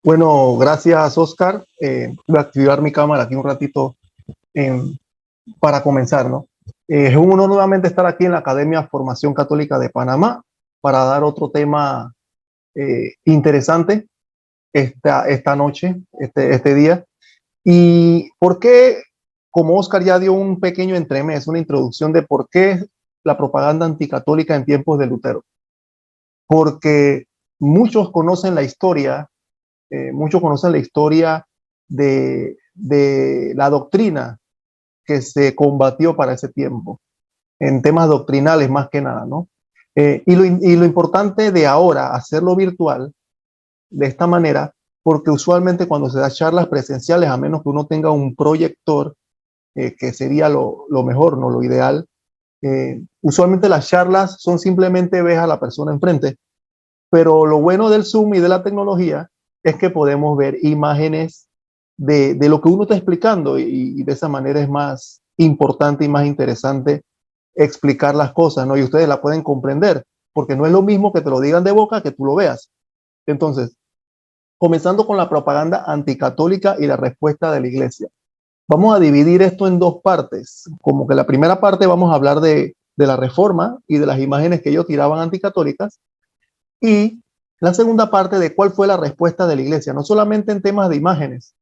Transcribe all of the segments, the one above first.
Bueno, gracias, Oscar. Voy a activar mi cámara aquí un ratito em, para comenzar, ¿no? Es un honor nuevamente estar aquí en la Academia Formación Católica de Panamá para dar otro tema interesante esta noche, este día. ¿Y por qué, como Oscar ya dio un pequeño entremés, una introducción de por qué la propaganda anticatólica en tiempos de Lutero? Porque muchos conocen la historia muchos conocen la historia de la doctrina que se combatió para ese tiempo, en temas doctrinales más que nada, ¿no? Y lo importante de ahora, hacerlo virtual, de esta manera, porque usualmente cuando se da charlas presenciales, a menos que uno tenga un proyector, que sería lo mejor, no lo ideal, usualmente las charlas son simplemente ves a la persona enfrente, pero lo bueno del Zoom y de la tecnología es que podemos ver imágenes de lo que uno está explicando y de esa manera es más importante y más interesante explicar las cosas, ¿no? Y ustedes la pueden comprender, porque no es lo mismo que te lo digan de boca que tú lo veas. Entonces, comenzando con la propaganda anticatólica y la respuesta de la iglesia. Vamos a dividir esto en dos partes. Como que la primera parte vamos a hablar de la reforma y de las imágenes que ellos tiraban anticatólicas y la segunda parte de cuál fue la respuesta de la iglesia, no solamente en temas de imágenes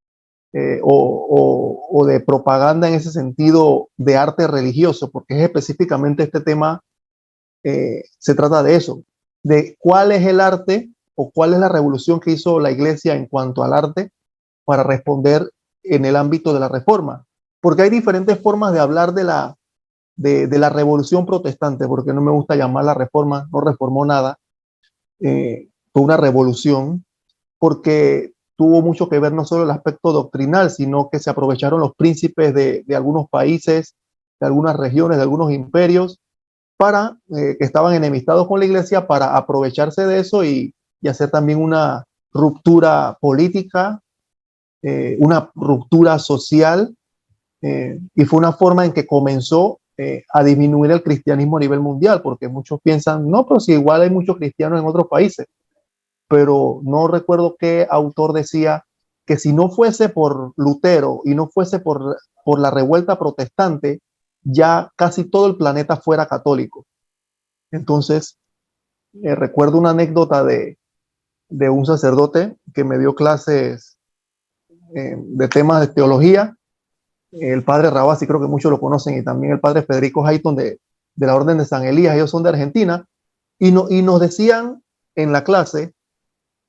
o de propaganda en ese sentido de arte religioso, porque es específicamente este tema, se trata de eso, de cuál es el arte o cuál es la revolución que hizo la iglesia en cuanto al arte para responder en el ámbito de la reforma. Porque hay diferentes formas de hablar de la revolución protestante, porque no me gusta llamar la reforma, no reformó nada, fue una revolución porque tuvo mucho que ver no solo el aspecto doctrinal, sino que se aprovecharon los príncipes de algunos países, de algunas regiones, de algunos imperios, para que estaban enemistados con la iglesia, para aprovecharse de eso y hacer también una ruptura política, una ruptura social, y fue una forma en que comenzó a disminuir el cristianismo a nivel mundial, porque muchos piensan, no, pero si igual hay muchos cristianos en otros países, pero no recuerdo qué autor decía que si no fuese por Lutero y no fuese por la revuelta protestante, ya casi todo el planeta fuera católico. Entonces, recuerdo una anécdota de un sacerdote que me dio clases de temas de teología, el padre Rabasi, creo que muchos lo conocen, y también el padre Federico Hayton de la Orden de San Elías, ellos son de Argentina, y nos decían en la clase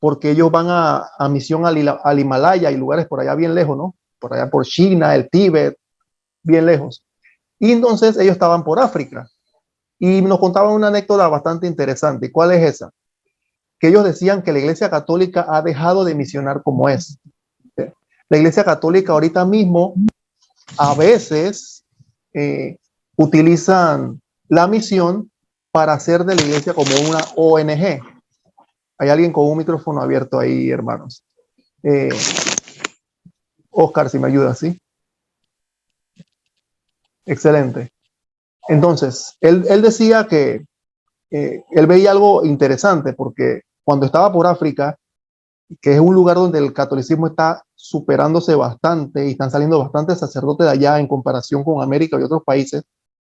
porque ellos van a misión al Himalaya y lugares por allá bien lejos, ¿no? Por allá por China, el Tíbet, bien lejos. Y entonces ellos estaban por África y nos contaban una anécdota bastante interesante. ¿Y cuál es esa? Que ellos decían que la Iglesia Católica ha dejado de misionar como es. La Iglesia Católica ahorita mismo a veces eh, utilizan la misión para hacer de la Iglesia como una ONG. Hay alguien con un micrófono abierto ahí, hermanos. Eh, Oscar, si me ayuda, ¿sí? Excelente. Entonces, él decía que él veía algo interesante porque cuando estaba por África, que es un lugar donde el catolicismo está superándose bastante y están saliendo bastantes sacerdotes de allá en comparación con América y otros países,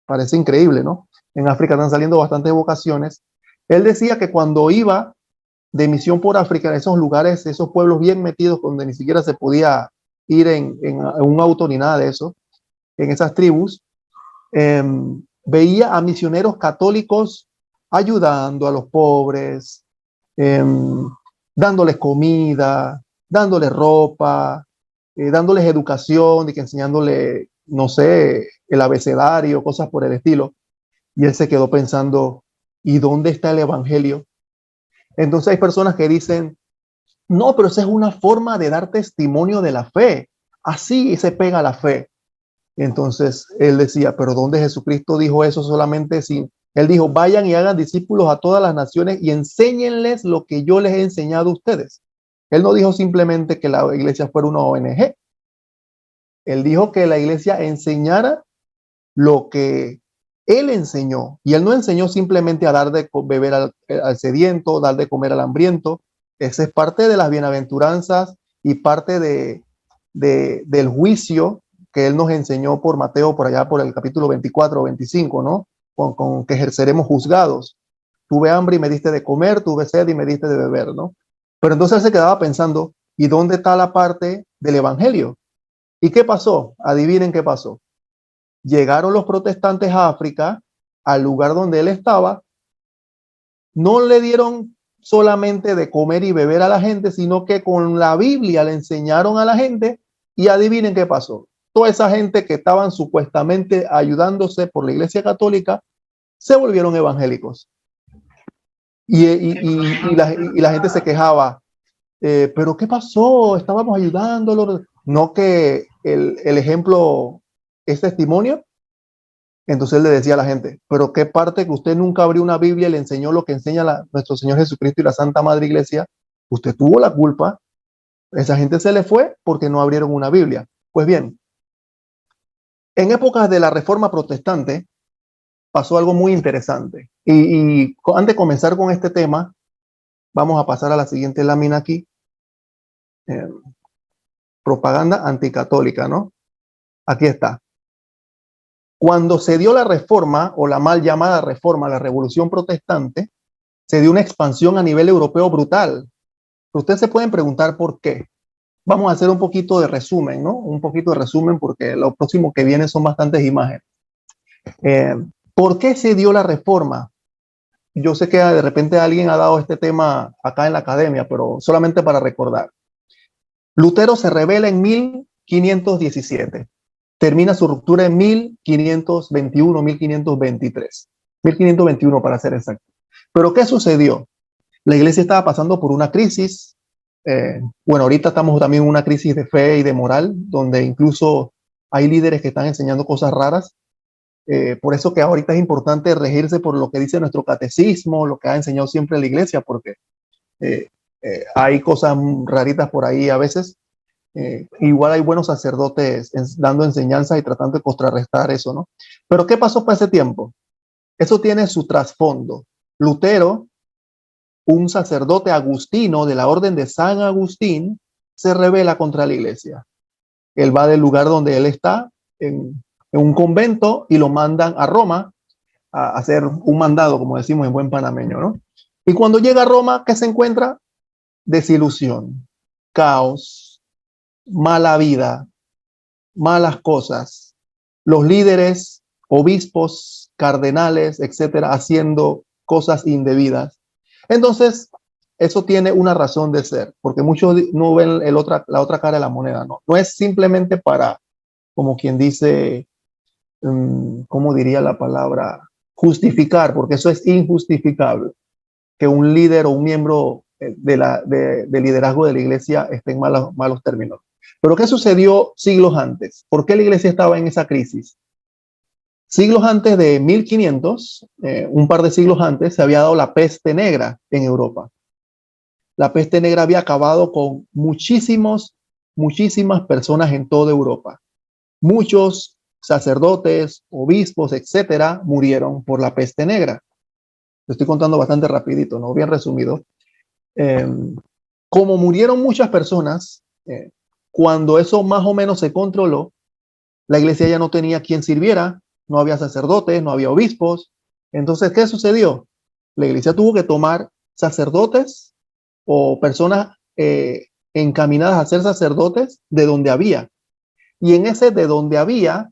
parece increíble, ¿no? En África están saliendo bastantes vocaciones. Él decía que cuando iba de misión por África, en esos lugares, esos pueblos bien metidos donde ni siquiera se podía ir en un auto ni nada de eso, en esas tribus, eh, veía a misioneros católicos ayudando a los pobres, eh, dándoles comida, dándoles ropa, dándoles educación, y que enseñándole, no sé, el abecedario, cosas por el estilo. Y él se quedó pensando, ¿y dónde está el evangelio? Entonces hay personas que dicen, no, pero esa es una forma de dar testimonio de la fe. Así se pega la fe. Entonces él decía, pero ¿dónde Jesucristo dijo eso solamente sin? Él dijo, vayan y hagan discípulos a todas las naciones y enséñenles lo que yo les he enseñado a ustedes. Él no dijo simplemente que la iglesia fuera una ONG. Él dijo que la iglesia enseñara lo que él enseñó. Y él no enseñó simplemente a dar de beber al sediento, dar de comer al hambriento. Esa es parte de las bienaventuranzas y parte del juicio que él nos enseñó por Mateo, por allá por el capítulo 24 o 25, ¿no? Con que ejerceremos juzgados. Tuve hambre y me diste de comer, tuve sed y me diste de beber, ¿no? Pero entonces él se quedaba pensando, ¿y dónde está la parte del evangelio? ¿Y qué pasó? Adivinen qué pasó. Llegaron los protestantes a África, al lugar donde él estaba, no le dieron solamente de comer y beber a la gente, sino que con la Biblia le enseñaron a la gente y adivinen qué pasó. Toda esa gente que estaban supuestamente ayudándose por la Iglesia Católica se volvieron evangélicos. Y la gente se quejaba, pero ¿qué pasó? Estábamos ayudándolo. No que el ejemplo es testimonio. Entonces él le decía a la gente, pero qué parte que usted nunca abrió una Biblia y le enseñó lo que enseña nuestro Señor Jesucristo y la Santa Madre Iglesia, usted tuvo la culpa. Esa gente se le fue porque no abrieron una Biblia. Pues bien, en épocas de la Reforma Protestante pasó algo muy interesante. Y antes de comenzar con este tema, vamos a pasar a la siguiente lámina aquí. Propaganda anticatólica, ¿no? Aquí está. Cuando se dio la reforma o la mal llamada reforma, la revolución protestante, se dio una expansión a nivel europeo brutal. Ustedes se pueden preguntar por qué. Vamos a hacer un poquito de resumen, ¿no? Un poquito de resumen porque lo próximo que viene son bastantes imágenes. ¿Por qué se dio la reforma? Yo sé que de repente alguien ha dado este tema acá en la academia, pero solamente para recordar. Lutero se revela en 1517. Termina su ruptura en 1521, 1523. 1521 para ser exacto. Pero ¿qué sucedió? La iglesia estaba pasando por una crisis. Bueno, ahorita estamos también en una crisis de fe y de moral, donde incluso hay líderes que están enseñando cosas raras. Por eso que ahorita es importante regirse por lo que dice nuestro catecismo, lo que ha enseñado siempre la iglesia, porque hay cosas raritas por ahí a veces. Igual hay buenos sacerdotes dando enseñanza y tratando de contrarrestar eso, ¿no? Pero ¿qué pasó para ese tiempo? Eso tiene su trasfondo. Lutero, un sacerdote agustino de la orden de San Agustín, se rebela contra la iglesia. Él va del lugar donde él está, en un convento, y lo mandan a Roma a hacer un mandado, como decimos en buen panameño, ¿no? Y cuando llega a Roma, ¿qué se encuentra? Desilusión, caos, mala vida, malas cosas. Los líderes, obispos, cardenales, etcétera, haciendo cosas indebidas. Entonces, eso tiene una razón de ser, porque muchos no ven la otra cara de la moneda, ¿no? No es simplemente para, como quien dice, ¿cómo diría la palabra? Justificar, porque eso es injustificable, que un líder o un miembro de liderazgo de la iglesia esté en malos términos. Pero ¿qué sucedió siglos antes? ¿Por qué la iglesia estaba en esa crisis? Siglos antes de 1500, un par de siglos antes, se había dado la peste negra en Europa. La peste negra había acabado con muchísimas personas en toda Europa. Muchos sacerdotes, obispos, etcétera, murieron por la peste negra. Lo estoy contando bastante rapidito, ¿no? Bien resumido. Como murieron muchas personas, cuando eso más o menos se controló, la iglesia ya no tenía quien sirviera, no había sacerdotes, no había obispos. Entonces, ¿qué sucedió? La iglesia tuvo que tomar sacerdotes o personas encaminadas a ser sacerdotes de donde había. Y en ese de donde había,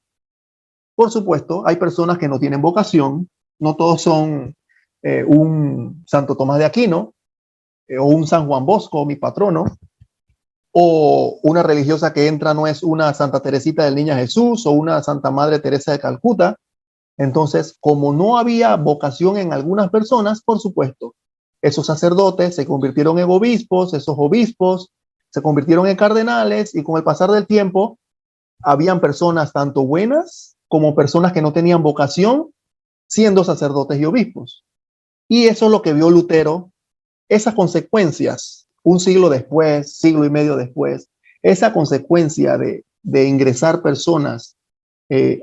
por supuesto, hay personas que no tienen vocación, no todos son un Santo Tomás de Aquino o un San Juan Bosco, mi patrono, o una religiosa que entra no es una Santa Teresita del Niño Jesús o una Santa Madre Teresa de Calcuta. Entonces, como no había vocación en algunas personas, por supuesto, esos sacerdotes se convirtieron en obispos, esos obispos se convirtieron en cardenales, y con el pasar del tiempo, habían personas tanto buenas como personas que no tenían vocación siendo sacerdotes y obispos. Y eso es lo que vio Lutero, esas consecuencias, un siglo después, siglo y medio después, esa consecuencia de ingresar personas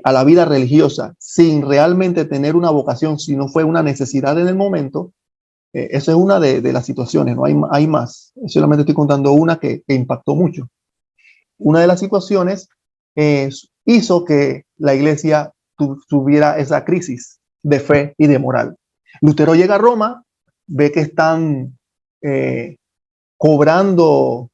a la vida religiosa sin realmente tener una vocación, si no fue una necesidad en el momento, Esa es una de las situaciones, ¿no? Hay más. Solamente estoy contando una que impactó mucho. Una de las situaciones hizo que la iglesia tuviera esa crisis de fe y de moral. Lutero llega a Roma, ve que están eh, cobrando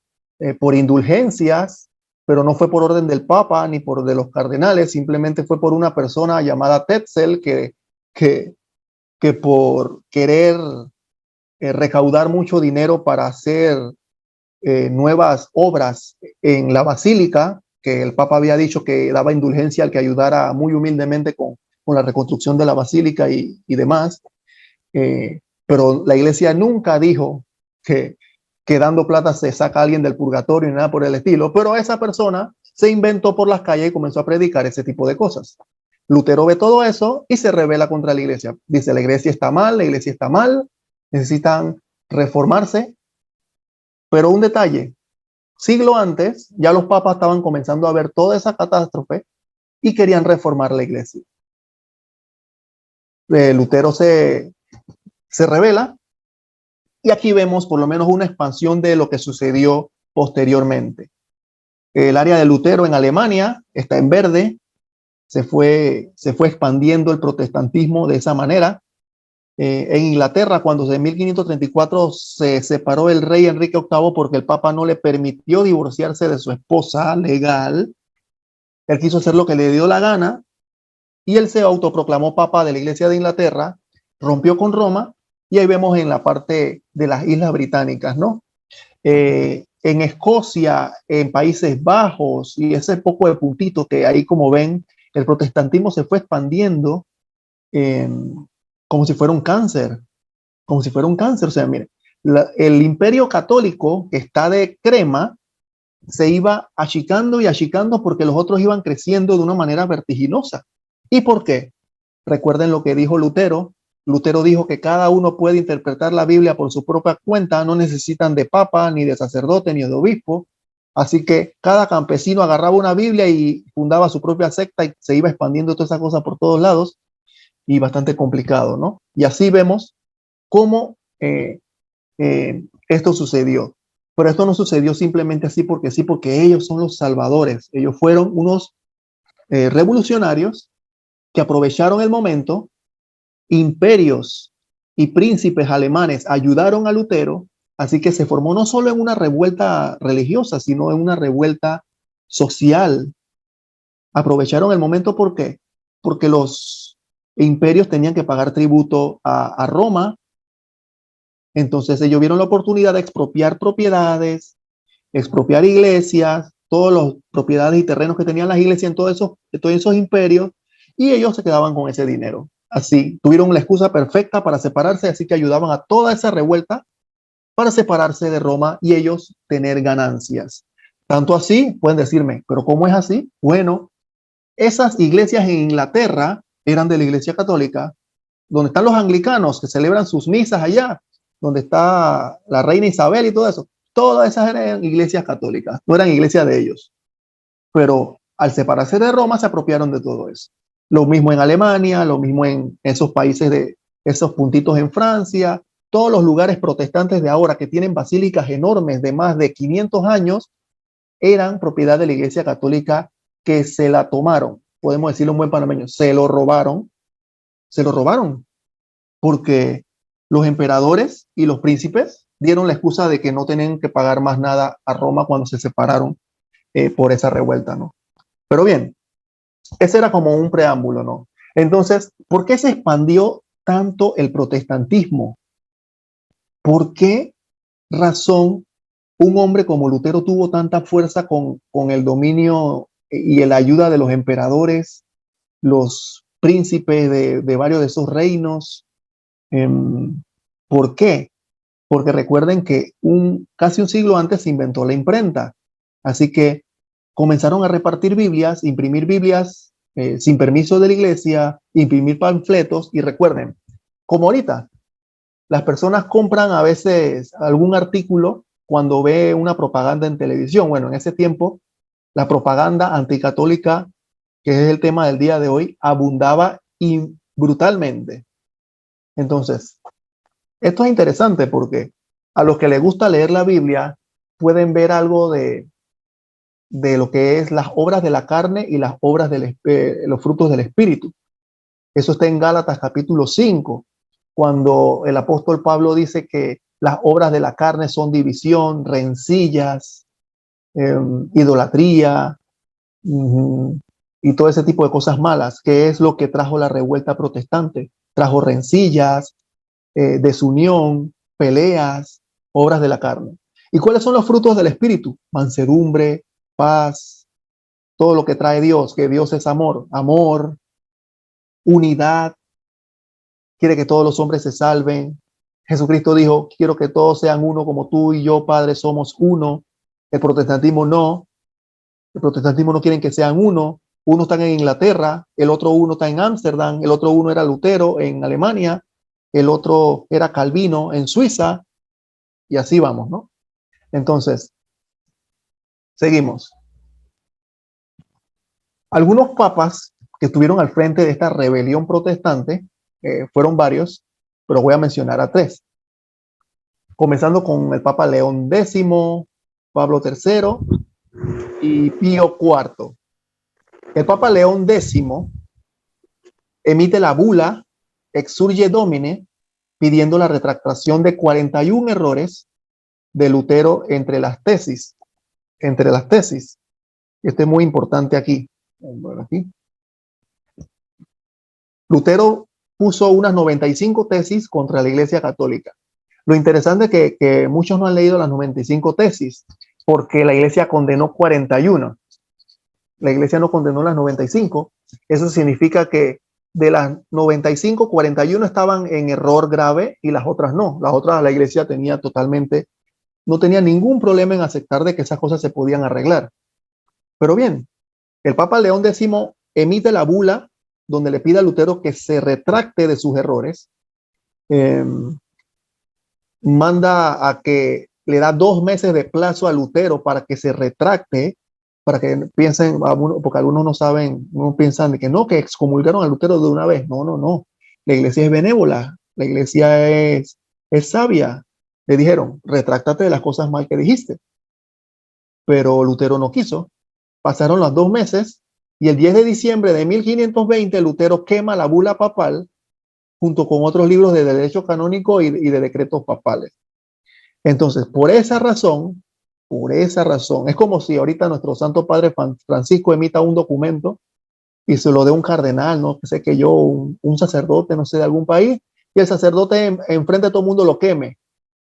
por indulgencias, pero no fue por orden del Papa ni por de los cardenales, simplemente fue por una persona llamada Tetzel que, que por querer recaudar mucho dinero para hacer nuevas obras en la basílica, que el Papa había dicho que daba indulgencia al que ayudara muy humildemente con la reconstrucción de la basílica y demás. Pero la iglesia nunca dijo que dando plata se saca a alguien del purgatorio ni nada por el estilo, pero esa persona se inventó por las calles y comenzó a predicar ese tipo de cosas. Lutero ve todo eso y se rebela contra la iglesia. Dice, la iglesia está mal, la iglesia está mal, necesitan reformarse. Pero un detalle, siglo antes, ya los papas estaban comenzando a ver toda esa catástrofe y querían reformar la iglesia. Lutero se revela y aquí vemos por lo menos una expansión de lo que sucedió posteriormente. El área de Lutero en Alemania está en verde, se fue expandiendo el protestantismo de esa manera. En Inglaterra, cuando en 1534 se separó el rey Enrique VIII porque el papa no le permitió divorciarse de su esposa legal, él quiso hacer lo que le dio la gana y él se autoproclamó papa de la iglesia de Inglaterra, rompió con Roma y ahí vemos en la parte de las Islas Británicas, ¿no? En Escocia, en Países Bajos y ese poco de puntito que ahí como ven, el protestantismo se fue expandiendo eh, como si fuera un cáncer, como si fuera un cáncer. O sea, mire, el imperio católico que está de crema se iba achicando y achicando porque los otros iban creciendo de una manera vertiginosa. ¿Y por qué? Recuerden lo que dijo Lutero. Lutero dijo que cada uno puede interpretar la Biblia por su propia cuenta, no necesitan de papa, ni de sacerdote, ni de obispo. Así que cada campesino agarraba una Biblia y fundaba su propia secta y se iba expandiendo toda esa cosa por todos lados y bastante complicado, ¿no? Y así vemos cómo esto sucedió. Pero esto no sucedió simplemente así porque sí, porque ellos son los salvadores. Ellos fueron unos revolucionarios que aprovecharon el momento. Imperios y príncipes alemanes ayudaron a Lutero, así que se formó no solo en una revuelta religiosa, sino en una revuelta social. Aprovecharon el momento, ¿por qué? Porque los imperios tenían que pagar tributo a Roma, entonces ellos vieron la oportunidad de expropiar propiedades, expropiar iglesias, todas las propiedades y terrenos que tenían las iglesias en todos esos imperios, y ellos se quedaban con ese dinero. Así, tuvieron la excusa perfecta para separarse, así que ayudaban a toda esa revuelta para separarse de Roma y ellos tener ganancias. Tanto así, pueden decirme, pero ¿cómo es así? Bueno, esas iglesias en Inglaterra eran de la iglesia católica, donde están los anglicanos que celebran sus misas allá, donde está la reina Isabel y todo eso. Todas esas eran iglesias católicas, no eran iglesias de ellos. Pero al separarse de Roma se apropiaron de todo eso. Lo mismo en Alemania, lo mismo en esos países de esos puntitos en Francia, todos los lugares protestantes de ahora que tienen basílicas enormes de más de 500 años, eran propiedad de la iglesia católica que se la tomaron. Podemos decirlo en buen panameño, se lo robaron, porque los emperadores y los príncipes dieron la excusa de que no tenían que pagar más nada a Roma cuando se separaron por esa revuelta, ¿no? Pero bien, ese era como un preámbulo, ¿no? Entonces, ¿por qué se expandió tanto el protestantismo? ¿Por qué razón un hombre como Lutero tuvo tanta fuerza con el dominio y la ayuda de los emperadores, los príncipes de varios de esos reinos? ¿Por qué? Porque recuerden que casi un siglo antes se inventó la imprenta. Así que comenzaron a repartir Biblias, imprimir Biblias sin permiso de la iglesia, imprimir panfletos y recuerden, como ahorita, las personas compran a veces algún artículo cuando ve una propaganda en televisión. Bueno, en ese tiempo, la propaganda anticatólica, que es el tema del día de hoy, abundaba brutalmente. Entonces, Esto es interesante porque a los que les gusta leer la Biblia pueden ver algo de lo que es las obras de la carne y las obras los frutos del Espíritu. Eso está en Gálatas capítulo 5, cuando el apóstol Pablo dice que las obras de la carne son división, rencillas, idolatría, y todo ese tipo de cosas malas, que es lo que trajo la revuelta protestante. Trajo rencillas, desunión, peleas, obras de la carne. ¿Y cuáles son los frutos del Espíritu? Mansedumbre, paz, todo lo que trae Dios, que Dios es amor, amor, unidad, quiere que todos los hombres se salven. Jesucristo dijo, quiero que todos sean uno como tú y yo, Padre, somos uno. El protestantismo no. El protestantismo no quieren que sean uno. Uno está en Inglaterra, el otro uno está en Ámsterdam, el otro uno era Lutero en Alemania, el otro era Calvino en Suiza, y así vamos, ¿no? Entonces, seguimos. Algunos papas que estuvieron al frente de esta rebelión protestante, fueron varios, pero voy a mencionar a tres. Comenzando con el Papa León X, Pablo III y Pío IV. El Papa León X emite la bula Exsurge Domine, pidiendo la retractación de 41 errores de Lutero entre las tesis. Entre las tesis. Esto es muy importante aquí. Aquí. Lutero puso unas 95 tesis contra la Iglesia Católica. Lo interesante es que muchos no han leído las 95 tesis, porque la Iglesia condenó 41. La Iglesia no condenó las 95. Eso significa que de las 95, 41 estaban en error grave y las otras no. Las otras la Iglesia tenía totalmente, no tenía ningún problema en aceptar de que esas cosas se podían arreglar. Pero bien, el Papa León X emite la bula donde le pide a Lutero que se retracte de sus errores. Manda a que le da 2 meses de plazo a Lutero para que se retracte, para que piensen, porque algunos no saben, no piensan de que no, que excomulgaron a Lutero de una vez. No, no, no. La iglesia es benévola, la iglesia es sabia. Le dijeron, retráctate de las cosas mal que dijiste. Pero Lutero no quiso. Pasaron los 2 meses y el 10 de diciembre de 1520 Lutero quema la bula papal junto con otros libros de derecho canónico y de decretos papales. Entonces, por esa razón, es como si ahorita nuestro Santo Padre Francisco emita un documento y se lo dé un cardenal, no sé que yo, un sacerdote, no sé, de algún país, y el sacerdote enfrente de todo el mundo lo queme.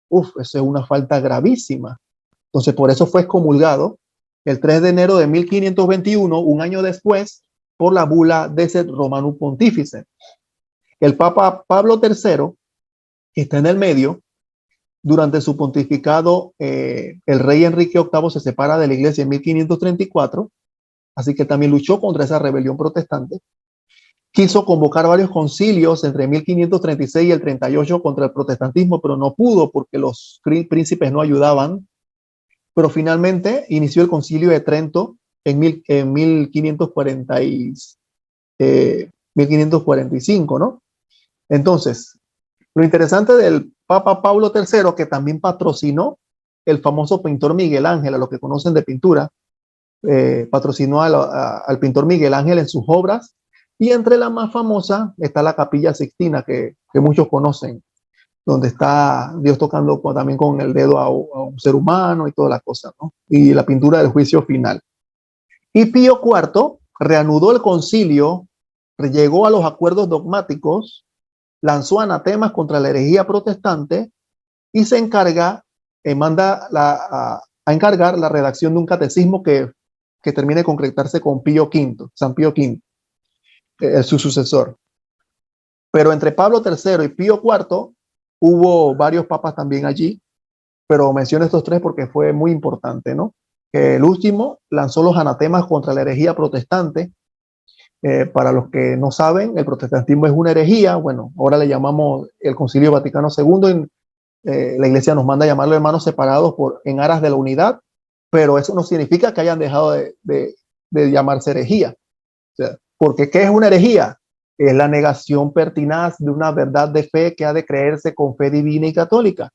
Eso es una falta gravísima. Entonces, por eso fue excomulgado el 3 de enero de 1521, un año después, por la bula Decet Romanum Pontifice. El Papa Pablo III, que está en el medio, durante su pontificado, el rey Enrique VIII se separa de la iglesia en 1534, así que también luchó contra esa rebelión protestante. Quiso convocar varios concilios entre 1536 y el 38 contra el protestantismo, pero no pudo porque los príncipes no ayudaban. Pero finalmente inició el concilio de Trento en 1545, ¿no? Entonces, lo interesante del Papa Pablo III, que también patrocinó el famoso pintor Miguel Ángel, a los que conocen de pintura, patrocinó al pintor Miguel Ángel en sus obras, y entre la más famosa está la Capilla Sixtina, que muchos conocen, donde está Dios tocando también con el dedo a un ser humano y todas las cosas, ¿no? Y la pintura del juicio final. Y Pío IV reanudó el concilio, llegó a los acuerdos dogmáticos, lanzó anatemas contra la herejía protestante y se encarga, manda a encargar la redacción de un catecismo que termine de concretarse con Pío V, San Pío V, su sucesor. Pero entre Pablo III y Pío IV hubo varios papas también allí, pero menciono estos tres porque fue muy importante, ¿no? El último lanzó los anatemas contra la herejía protestante. Para los que no saben, el protestantismo es una herejía. Bueno, ahora le llamamos el Concilio Vaticano II. La iglesia nos manda a llamarlo hermanos separados en aras de la unidad, pero eso no significa que hayan dejado de llamarse herejía. O sea, porque ¿qué es una herejía? Es la negación pertinaz de una verdad de fe que ha de creerse con fe divina y católica.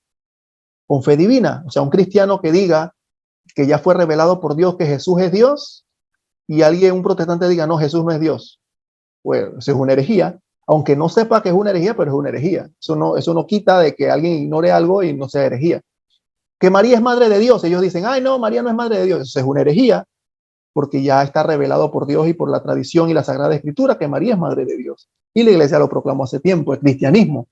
Con fe divina. O sea, un cristiano que diga que ya fue revelado por Dios que Jesús es Dios y alguien, un protestante diga, no, Jesús no es Dios. Pues eso es una herejía. Aunque no sepa que es una herejía, pero es una herejía. Eso no quita de que alguien ignore algo y no sea herejía. Que María es madre de Dios. Ellos dicen, ay, no, María no es madre de Dios. Eso es una herejía, porque ya está revelado por Dios y por la tradición y la Sagrada Escritura que María es madre de Dios. Y la iglesia lo proclamó hace tiempo, el cristianismo.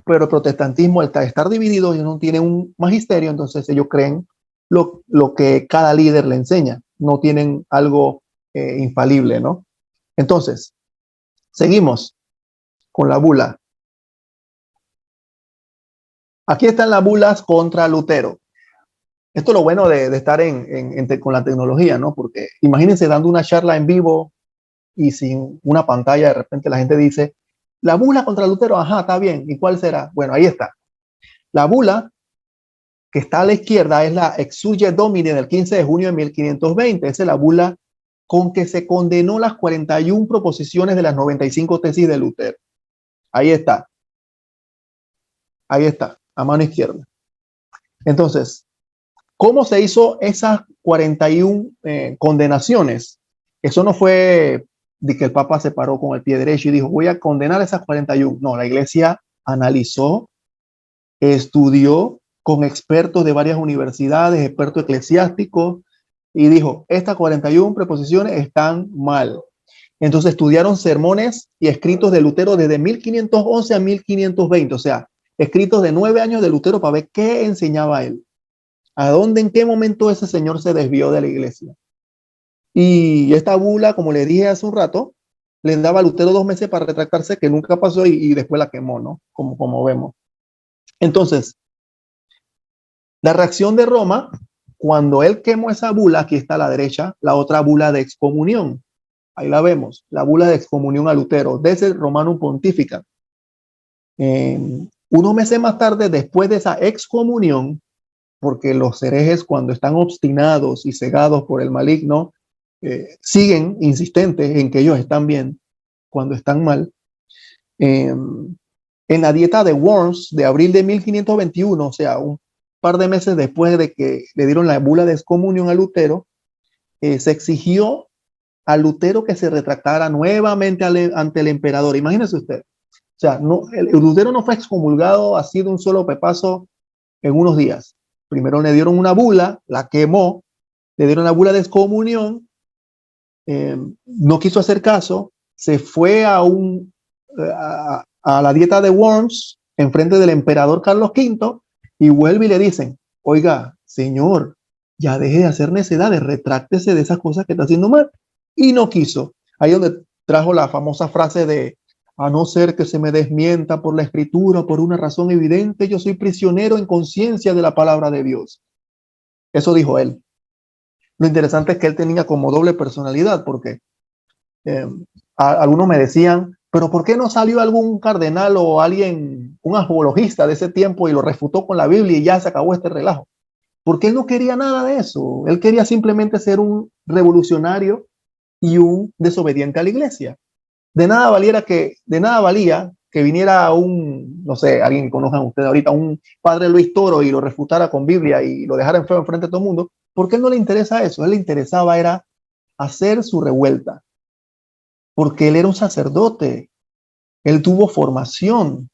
Pero el protestantismo, al estar dividido, ellos no tienen un magisterio, entonces ellos creen lo que cada líder le enseña. No tienen algo infalible, ¿no? Entonces, seguimos con la bula. Aquí están las bulas contra Lutero. Esto es lo bueno de estar con la tecnología, ¿no? Porque imagínense dando una charla en vivo y sin una pantalla, de repente la gente dice, la bula contra Lutero, ajá, está bien, ¿y cuál será? Bueno, ahí está. La bula que está a la izquierda es la Exsurge Domini del 15 de junio de 1520. Esa es la bula con que se condenó las 41 proposiciones de las 95 tesis de Lutero. Ahí está, a mano izquierda. Entonces, ¿cómo se hizo esas 41 condenaciones? Eso no fue de que el Papa se paró con el pie derecho y dijo, voy a condenar esas 41. No, la iglesia analizó, estudió con expertos de varias universidades, expertos eclesiásticos, y dijo, estas 41 preposiciones están mal. Entonces estudiaron sermones y escritos de Lutero desde 1511 a 1520, o sea, escritos de 9 años de Lutero para ver qué enseñaba él. ¿A dónde, en qué momento ese señor se desvió de la iglesia? Y esta bula, como le dije hace un rato, le daba a Lutero 2 meses para retractarse, que nunca pasó y después la quemó, ¿no? Como vemos. Entonces, la reacción de Roma, cuando él quemó esa bula, aquí está a la derecha, la otra bula de excomunión. Ahí la vemos, la bula de excomunión a Lutero, desde el Romanum Pontificat. Unos meses más tarde, después de esa excomunión, porque los herejes cuando están obstinados y cegados por el maligno, siguen insistentes en que ellos están bien cuando están mal. En la dieta de Worms de abril de 1521, o sea, un par de meses después de que le dieron la bula de excomunión a Lutero, se exigió a Lutero que se retractara nuevamente ante el emperador. Imagínese usted. O sea, el Lutero no fue excomulgado así de un solo pepazo en unos días. Primero le dieron una bula, la quemó, le dieron la bula de excomunión, no quiso hacer caso, se fue a la dieta de Worms en frente del emperador Carlos V y vuelve y le dicen, oiga, señor, ya deje de hacer necedades, retráctese de esas cosas que está haciendo mal. Y no quiso. Ahí donde trajo la famosa frase de, a no ser que se me desmienta por la escritura, por una razón evidente, yo soy prisionero en conciencia de la palabra de Dios. Eso dijo él. Lo interesante es que él tenía como doble personalidad, porque algunos me decían, pero ¿por qué no salió algún cardenal o alguien, un apologista de ese tiempo y lo refutó con la Biblia y ya se acabó este relajo? Porque él no quería nada de eso. Él quería simplemente ser un revolucionario y un desobediente a la iglesia. De nada valía que viniera no sé, alguien que conozcan ustedes ahorita, un padre Luis Toro y lo refutara con Biblia y lo dejara feo enfrente de todo el mundo, porque a él no le interesa eso. A él le interesaba era hacer su revuelta, porque él era un sacerdote, él tuvo formación,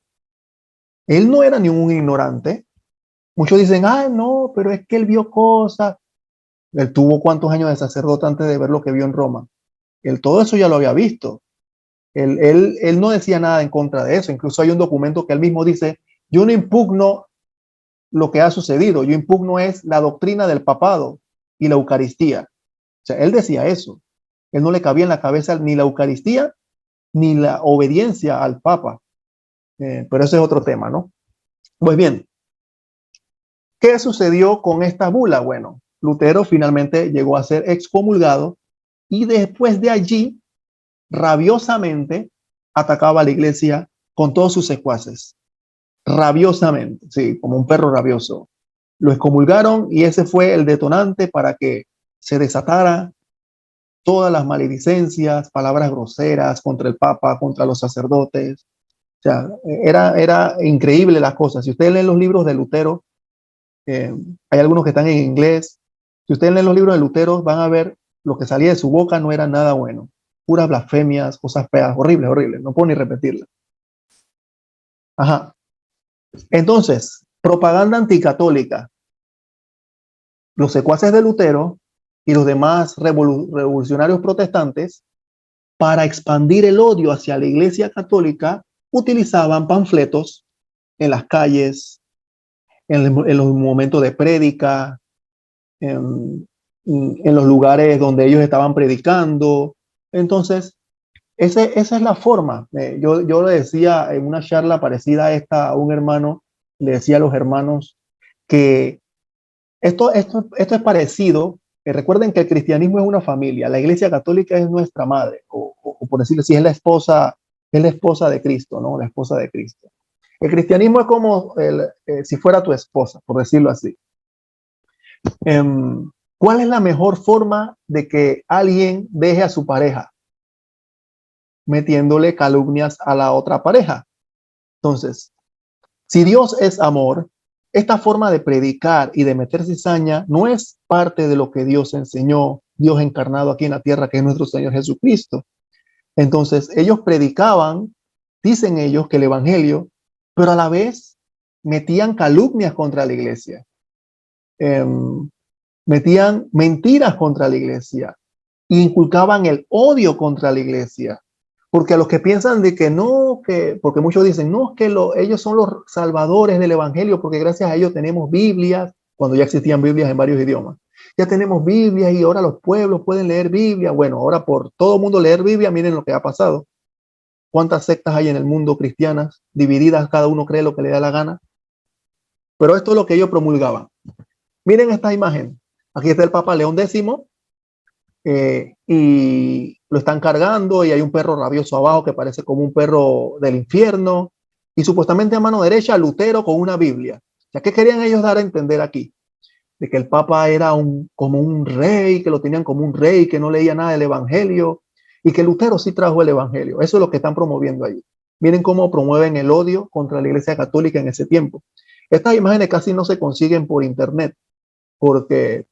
él no era ningún ignorante. Muchos dicen, no, pero es que él vio cosas. Él tuvo cuántos años de sacerdote antes de ver lo que vio en Roma. Él todo eso ya lo había visto. Él no decía nada en contra de eso. Incluso hay un documento que él mismo dice, yo no impugno lo que ha sucedido, yo impugno es la doctrina del papado y la Eucaristía. O sea, él decía eso. Él no le cabía en la cabeza ni la Eucaristía ni la obediencia al Papa. Pero ese es otro tema, ¿no? Pues bien, ¿qué sucedió con esta bula? Bueno, Lutero finalmente llegó a ser excomulgado y después de allí, rabiosamente, atacaba a la iglesia con todos sus secuaces. Rabiosamente, sí, como un perro rabioso. Lo excomulgaron y ese fue el detonante para que se desatara todas las maledicencias, palabras groseras contra el Papa, contra los sacerdotes. O sea, era increíble las cosas. Si ustedes leen los libros de Lutero, hay algunos que están en inglés. Si ustedes leen los libros de Lutero, van a ver lo que salía de su boca no era nada bueno. Puras blasfemias, cosas feas, horribles, horribles. No puedo ni repetirlas. Ajá. Entonces, propaganda anticatólica. Los secuaces de Lutero y los demás revolucionarios protestantes, para expandir el odio hacia la Iglesia Católica, utilizaban panfletos en las calles, en los momentos de prédica, en los lugares donde ellos estaban predicando. Entonces, esa es la forma. Yo le decía en una charla parecida a esta a un hermano, le decía a los hermanos que esto es parecido. Recuerden que el cristianismo es una familia, la Iglesia Católica es nuestra madre, o por decirlo así, es la esposa de Cristo, ¿no? La esposa de Cristo. El cristianismo es como si fuera tu esposa, por decirlo así. ¿Cuál es la mejor forma de que alguien deje a su pareja? Metiéndole calumnias a la otra pareja. Entonces, si Dios es amor, esta forma de predicar y de meter cizaña no es parte de lo que Dios enseñó, Dios encarnado aquí en la tierra, que es nuestro Señor Jesucristo. Entonces, ellos predicaban, dicen ellos, que el evangelio, pero a la vez metían calumnias contra la iglesia, metían mentiras contra la iglesia, e inculcaban el odio contra la iglesia. Porque a los que piensan de que no, porque muchos dicen, no, que ellos son los salvadores del evangelio, porque gracias a ellos tenemos Biblias, cuando ya existían Biblias en varios idiomas. Ya tenemos Biblias y ahora los pueblos pueden leer Biblia. Bueno, ahora por todo mundo leer Biblia, miren lo que ha pasado. ¿Cuántas sectas hay en el mundo cristianas, divididas, cada uno cree lo que le da la gana? Pero esto es lo que ellos promulgaban. Miren esta imagen. Aquí está el Papa León X, y lo están cargando y hay un perro rabioso abajo que parece como un perro del infierno, y supuestamente a mano derecha Lutero con una Biblia. O sea, ¿qué querían ellos dar a entender aquí? De que el Papa era como un rey, que lo tenían como un rey, que no leía nada del evangelio, y que Lutero sí trajo el evangelio. Eso es lo que están promoviendo allí. Miren cómo promueven el odio contra la Iglesia Católica en ese tiempo. Estas imágenes casi no se consiguen por internet, porque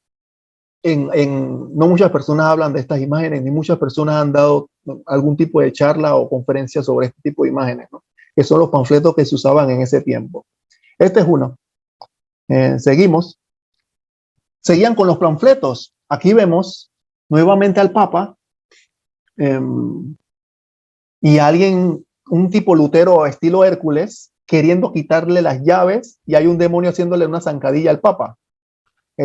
no muchas personas hablan de estas imágenes, ni muchas personas han dado algún tipo de charla o conferencia sobre este tipo de imágenes, ¿no? Que son los panfletos que se usaban en ese tiempo. Este es uno. Seguimos. Seguían con los panfletos. Aquí vemos nuevamente al Papa y alguien, un tipo Lutero estilo Hércules, queriendo quitarle las llaves, y hay un demonio haciéndole una zancadilla al Papa.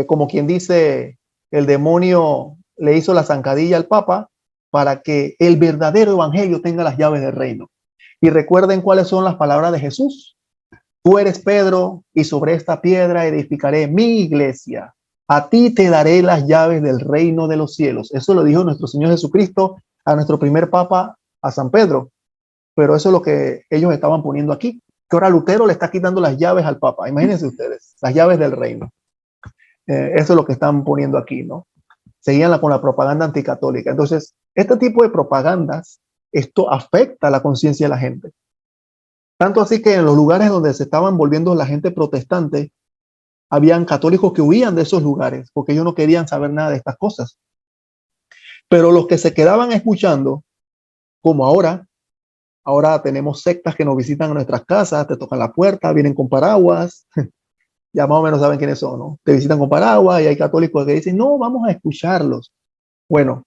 Como quien dice, el demonio le hizo la zancadilla al Papa para que el verdadero evangelio tenga las llaves del reino. Y recuerden cuáles son las palabras de Jesús. Tú eres Pedro, y sobre esta piedra edificaré mi iglesia. A ti te daré las llaves del reino de los cielos. Eso lo dijo nuestro Señor Jesucristo a nuestro primer Papa, a San Pedro. Pero eso es lo que ellos estaban poniendo aquí. Que ahora Lutero le está quitando las llaves al Papa. Imagínense ustedes, las llaves del reino. Eso es lo que están poniendo aquí, ¿no? Seguían con la propaganda anticatólica. Entonces, este tipo de propagandas, esto afecta a la conciencia de la gente. Tanto así que en los lugares donde se estaban volviendo la gente protestante, habían católicos que huían de esos lugares porque ellos no querían saber nada de estas cosas. Pero los que se quedaban escuchando, como ahora tenemos sectas que nos visitan a nuestras casas, te tocan la puerta, vienen con paraguas, ya más o menos saben quiénes son, ¿no? Te visitan con paraguas y hay católicos que dicen, no, vamos a escucharlos. Bueno,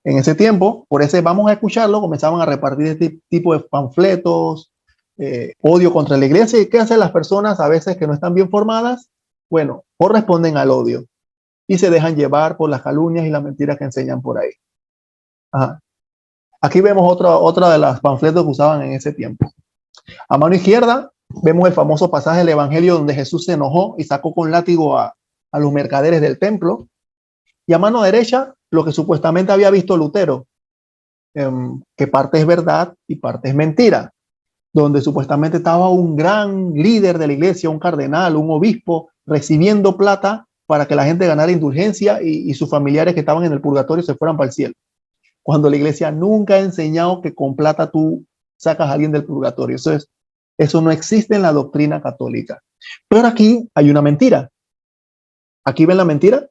en ese tiempo, por ese vamos a escucharlo, comenzaban a repartir este tipo de panfletos, odio contra la iglesia. ¿Y qué hacen las personas a veces que no están bien formadas? Bueno, corresponden al odio y se dejan llevar por las calumnias y las mentiras que enseñan por ahí. Ajá. Aquí vemos otra de las panfletos que usaban en ese tiempo. A mano izquierda vemos el famoso pasaje del Evangelio donde Jesús se enojó y sacó con látigo a los mercaderes del templo. Y a mano derecha, lo que supuestamente había visto Lutero, que parte es verdad y parte es mentira, donde supuestamente estaba un gran líder de la iglesia, un cardenal, un obispo, recibiendo plata para que la gente ganara indulgencia y sus familiares que estaban en el purgatorio se fueran para el cielo. cuando la iglesia nunca ha enseñado que con plata tú sacas a alguien del purgatorio. Eso no existe en la doctrina católica. Pero aquí hay una mentira. Aquí ven la mentira.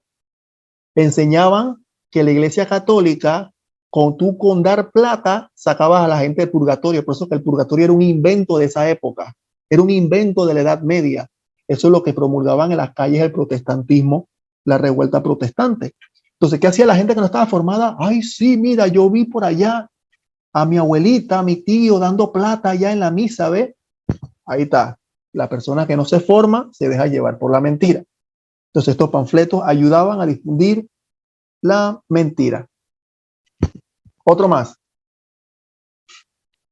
Enseñaban que la iglesia católica, con dar plata, sacabas a la gente del purgatorio. Por eso que el purgatorio era un invento de esa época. Era un invento de la Edad Media. Eso es lo que promulgaban en las calles el protestantismo, la revuelta protestante. Entonces, ¿qué hacía la gente que no estaba formada? Ay, sí, mira, yo vi por allá a mi abuelita, a mi tío dando plata allá en la misa, ¿ve? Ahí está. La persona que no se forma se deja llevar por la mentira. Entonces, estos panfletos ayudaban a difundir la mentira. Otro más.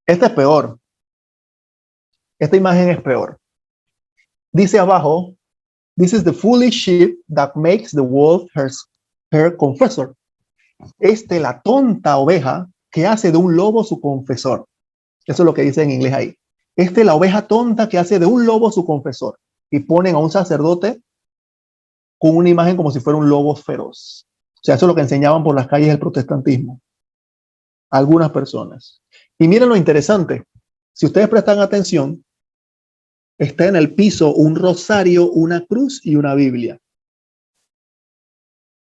Este es peor. Esta imagen es peor. Dice abajo, this is the foolish sheep that makes the wolf her confessor. La tonta oveja que hace de un lobo su confesor. Eso es lo que dice en inglés ahí. La oveja tonta que hace de un lobo su confesor. Y ponen a un sacerdote con una imagen como si fuera un lobo feroz. O sea, eso es lo que enseñaban por las calles del protestantismo. Algunas personas. Y miren lo interesante. Si ustedes prestan atención, está en el piso un rosario, una cruz y una Biblia.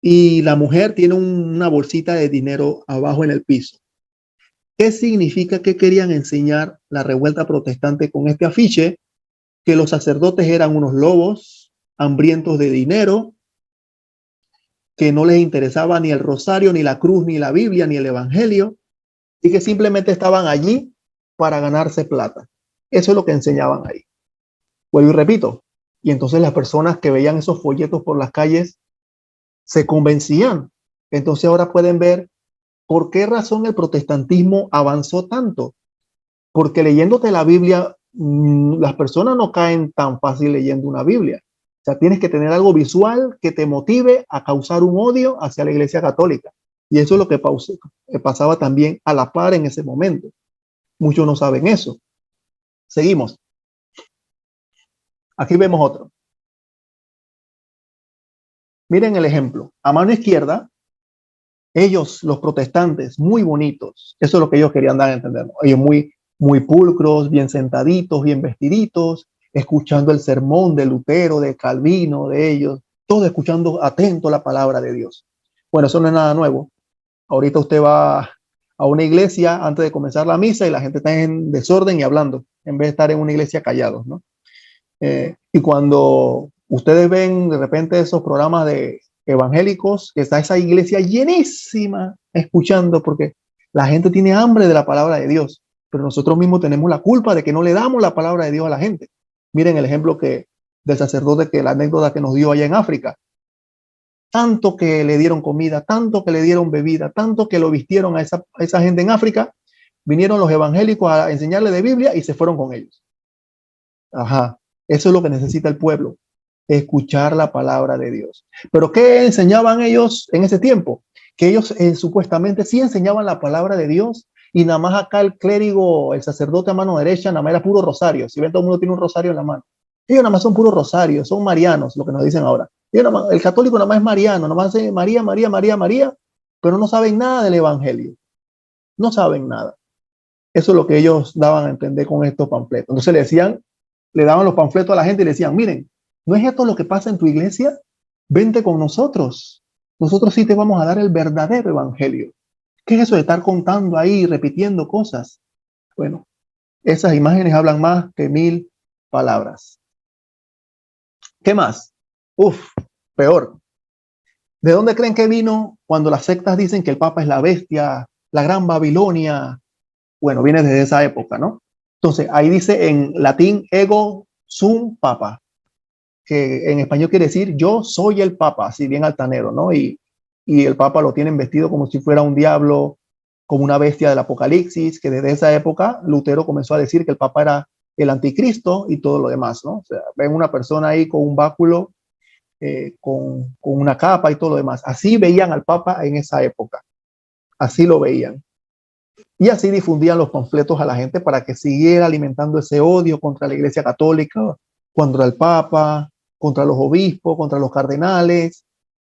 Y la mujer tiene una bolsita de dinero abajo en el piso. ¿Qué significa? Que querían enseñar la revuelta protestante con este afiche? Que los sacerdotes eran unos lobos hambrientos de dinero, que no les interesaba ni el rosario, ni la cruz, ni la Biblia, ni el evangelio, y que simplemente estaban allí para ganarse plata. Eso es lo que enseñaban ahí. Vuelvo y repito. Y entonces las personas que veían esos folletos por las calles se convencían. Entonces ahora pueden ver por qué razón el protestantismo avanzó tanto. Porque leyéndote la Biblia, las personas no caen tan fácil leyendo una Biblia. O sea, tienes que tener algo visual que te motive a causar un odio hacia la Iglesia Católica. Y eso es lo que pasaba también a la par en ese momento. Muchos no saben eso. Seguimos. Aquí vemos otro. Miren el ejemplo. A mano izquierda, ellos, los protestantes, muy bonitos. Eso es lo que ellos querían dar a entender, ¿no? Ellos muy pulcros, bien sentaditos, bien vestiditos, escuchando el sermón de Lutero, de Calvino, de ellos, todo escuchando atento la palabra de Dios. Bueno, eso no es nada nuevo. Ahorita usted va a una iglesia antes de comenzar la misa y la gente está en desorden y hablando, en vez de estar en una iglesia callados, ¿no? Y cuando ustedes ven de repente esos programas de evangélicos, que está esa iglesia llenísima escuchando, porque la gente tiene hambre de la palabra de Dios, pero nosotros mismos tenemos la culpa de que no le damos la palabra de Dios a la gente. Miren el ejemplo del sacerdote, que la anécdota que nos dio allá en África. Tanto que le dieron comida, tanto que le dieron bebida, tanto que lo vistieron a esa gente en África, vinieron los evangélicos a enseñarle de Biblia y se fueron con ellos. Ajá, eso es lo que necesita el pueblo, escuchar la palabra de Dios. Pero ¿qué enseñaban ellos en ese tiempo? Que ellos supuestamente sí enseñaban la palabra de Dios, y nada más acá el clérigo, el sacerdote a mano derecha, nada más era puro rosario. Si ven, todo el mundo tiene un rosario en la mano. Ellos nada más son puros rosarios, son marianos, lo que nos dicen ahora. El católico nada más es mariano, nada más es María, María, María, María, pero no saben nada del evangelio. No saben nada. Eso es lo que ellos daban a entender con estos panfletos. Entonces le daban los panfletos a la gente y le decían, miren, ¿no es esto lo que pasa en tu iglesia? Vente con nosotros. Nosotros sí te vamos a dar el verdadero evangelio. ¿Qué es eso de estar contando ahí, repitiendo cosas? Bueno, esas imágenes hablan más que 1000 palabras. ¿Qué más? Peor. ¿De dónde creen que vino cuando las sectas dicen que el Papa es la bestia, la gran Babilonia? Bueno, viene desde esa época, ¿no? Entonces, ahí dice en latín ego sum papa, que en español quiere decir yo soy el Papa, así bien altanero, ¿no? Y el Papa lo tienen vestido como si fuera un diablo, como una bestia del Apocalipsis, que desde esa época Lutero comenzó a decir que el Papa era el anticristo y todo lo demás, ¿no? O sea, ven una persona ahí con un báculo, con una capa y todo lo demás. Así veían al Papa en esa época, así lo veían. Y así difundían los panfletos a la gente para que siguiera alimentando ese odio contra la Iglesia Católica, contra el Papa, contra los obispos, contra los cardenales.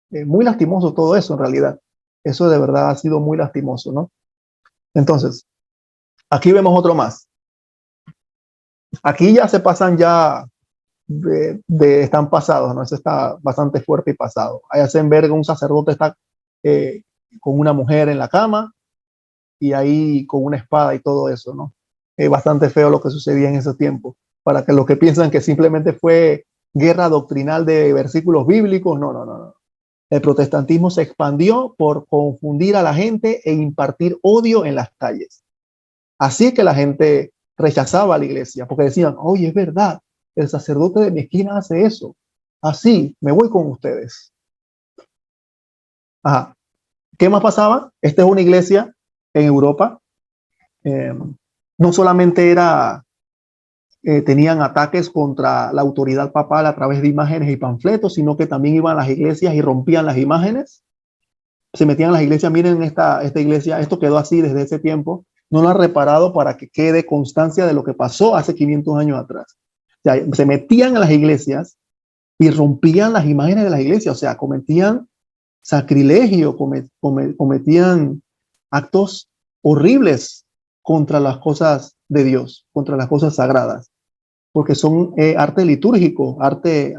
Muy lastimoso todo eso en realidad. Eso de verdad ha sido muy lastimoso, ¿no? Entonces, aquí vemos otro más. Aquí ya se pasan ya están pasados, ¿no? Eso está bastante fuerte y pasado. Ahí hacen ver que un sacerdote está eh, con una mujer en la cama y ahí con una espada y todo eso, ¿no? Es bastante feo lo que sucedía en ese tiempo. Para que los que piensan que simplemente fue guerra doctrinal de versículos bíblicos, no, no, no, no. El protestantismo se expandió por confundir a la gente e impartir odio en las calles. Así que la gente rechazaba a la iglesia, porque decían, oye, es verdad, el sacerdote de mi esquina hace eso. Así, me voy con ustedes. Ajá. ¿Qué más pasaba? Esta es una iglesia en Europa. Eh, no solamente tenían ataques contra la autoridad papal a través de imágenes y panfletos, sino que también iban a las iglesias y rompían las imágenes. Se metían a las iglesias, miren esta iglesia, esto quedó así desde ese tiempo, no lo han reparado para que quede constancia de lo que pasó hace 500 años atrás. O sea, se metían a las iglesias y rompían las imágenes de las iglesias, o sea, cometían sacrilegio, cometían actos horribles contra las cosas de Dios, contra las cosas sagradas, porque son arte litúrgico, arte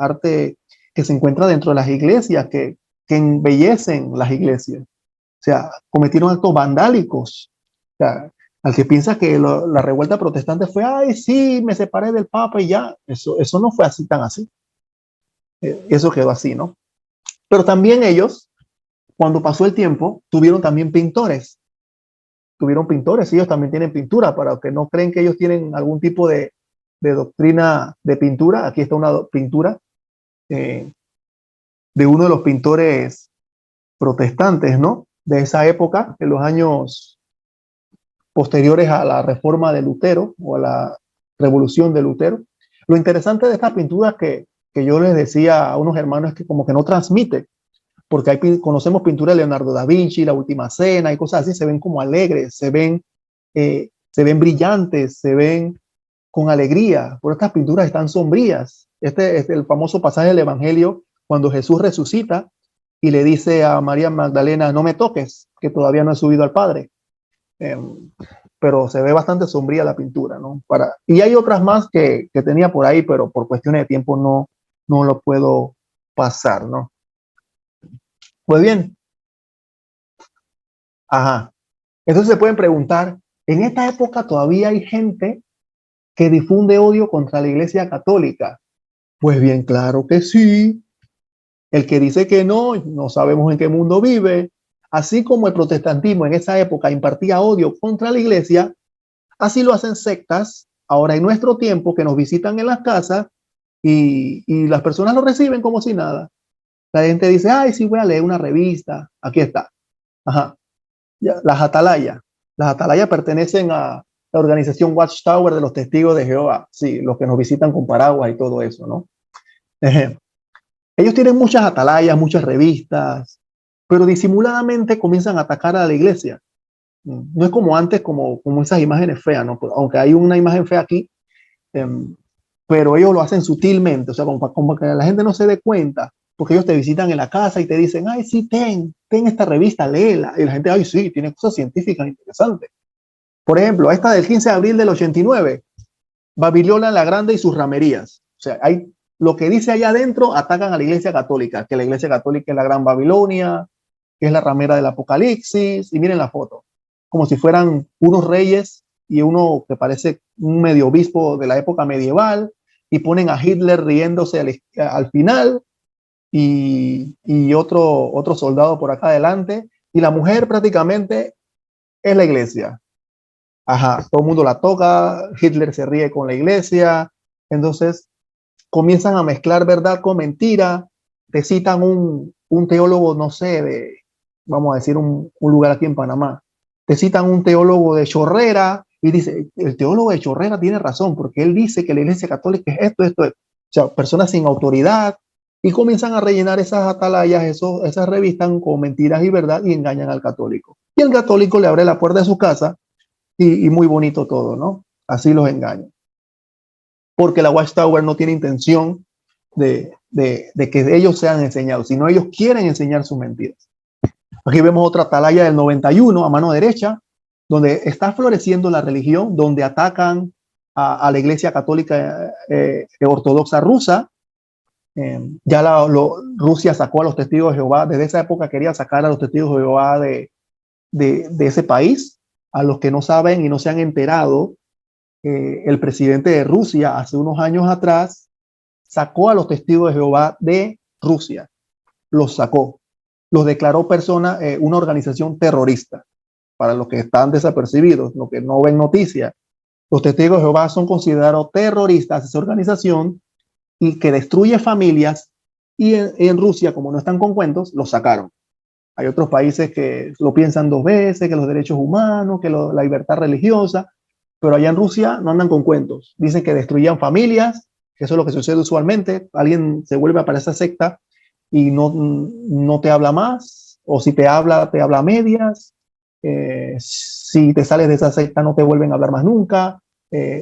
que se encuentra dentro de las iglesias, que embellecen las iglesias. O sea, cometieron actos vandálicos. O sea, al que piensa que la revuelta protestante fue, ay, sí, me separé del Papa y ya, eso no fue así tan así. Eso quedó así, ¿no? Pero también ellos, cuando pasó el tiempo, tuvieron también pintores. Tuvieron pintores, ellos también tienen pintura, para los que no creen que ellos tienen algún tipo de doctrina de pintura. Aquí está una pintura eh, de uno de los pintores protestantes, ¿no? De esa época, de los años posteriores a la reforma de Lutero o a la revolución de Lutero. Lo interesante de estas pinturas que yo les decía a unos hermanos es que como que no transmite, porque conocemos pinturas de Leonardo da Vinci, La Última Cena y cosas así, se ven como alegres, se ven brillantes, se ven con alegría, pero estas pinturas están sombrías. Este es el famoso pasaje del Evangelio cuando Jesús resucita y le dice a María Magdalena, no me toques, que todavía no he subido al Padre. Eh, pero se ve bastante sombría la pintura, ¿no? Y hay otras más que tenía por ahí, pero por cuestiones de tiempo no lo puedo pasar, ¿no? Pues bien, ajá. Entonces se pueden preguntar, ¿en esta época todavía hay gente que difunde odio contra la Iglesia Católica? Pues bien, claro que sí. El que dice que no sabemos en qué mundo vive. Así como el protestantismo en esa época impartía odio contra la Iglesia, así lo hacen sectas ahora en nuestro tiempo que nos visitan en las casas y las personas lo reciben como si nada. La gente dice, ay, sí, voy a leer una revista. Aquí está. Ajá. Ya, las atalayas. Las atalayas pertenecen a la organización Watchtower de los Testigos de Jehová. Sí, los que nos visitan con paraguas y todo eso, ¿no? Ellos tienen muchas atalayas, muchas revistas, pero disimuladamente comienzan a atacar a la iglesia. No es como antes, como esas imágenes feas, ¿no? Aunque hay una imagen fea aquí, eh, pero ellos lo hacen sutilmente, o sea, como que la gente no se dé cuenta, porque ellos te visitan en la casa y te dicen, ay, sí, ten esta revista, léela. Y la gente, ay, sí, tiene cosas científicas interesantes. Por ejemplo, esta del 15 de abril del 89, Babilonia la Grande y sus ramerías. O sea, hay lo que dice allá adentro, atacan a la iglesia católica, que la iglesia católica es la Gran Babilonia, que es la ramera del Apocalipsis, y miren la foto, como si fueran unos reyes y uno que parece un medio obispo de la época medieval, y ponen a Hitler riéndose al final, y otro soldado por acá adelante, y la mujer prácticamente es la iglesia. Ajá, todo el mundo la toca, Hitler se ríe con la iglesia, entonces comienzan a mezclar verdad con mentira, te citan un teólogo, no sé, vamos a decir un lugar aquí en Panamá, te citan un teólogo de Chorrera y dice, el teólogo de Chorrera tiene razón, porque él dice que la iglesia católica es esto. O sea, personas sin autoridad, y comienzan a rellenar esas atalayas, esas revistas con mentiras y verdad y engañan al católico. Y el católico le abre la puerta de su casa y muy bonito todo, ¿no? Así los engañan. Porque la Watchtower no tiene intención de que ellos sean enseñados, sino ellos quieren enseñar sus mentiras. Aquí vemos otra atalaya del 91 a mano derecha, donde está floreciendo la religión, donde atacan a la Iglesia Católica Ortodoxa rusa. Rusia sacó a los testigos de Jehová, desde esa época quería sacar a los testigos de Jehová de ese país. A los que no saben y no se han enterado, el presidente de Rusia hace unos años atrás sacó a los testigos de Jehová de Rusia, los sacó, los declaró una organización terrorista. Para los que están desapercibidos, los que no ven noticias, los testigos de Jehová son considerados terroristas, esa organización, y que destruye familias, y en Rusia, como no están con cuentos, los sacaron. Hay otros países que lo piensan dos veces, que los derechos humanos, que la libertad religiosa, pero allá en Rusia no andan con cuentos. Dicen que destruían familias, que eso es lo que sucede usualmente. Alguien se vuelve para esa secta y no te habla más, o si te habla a medias. Si te sales de esa secta no te vuelven a hablar más nunca.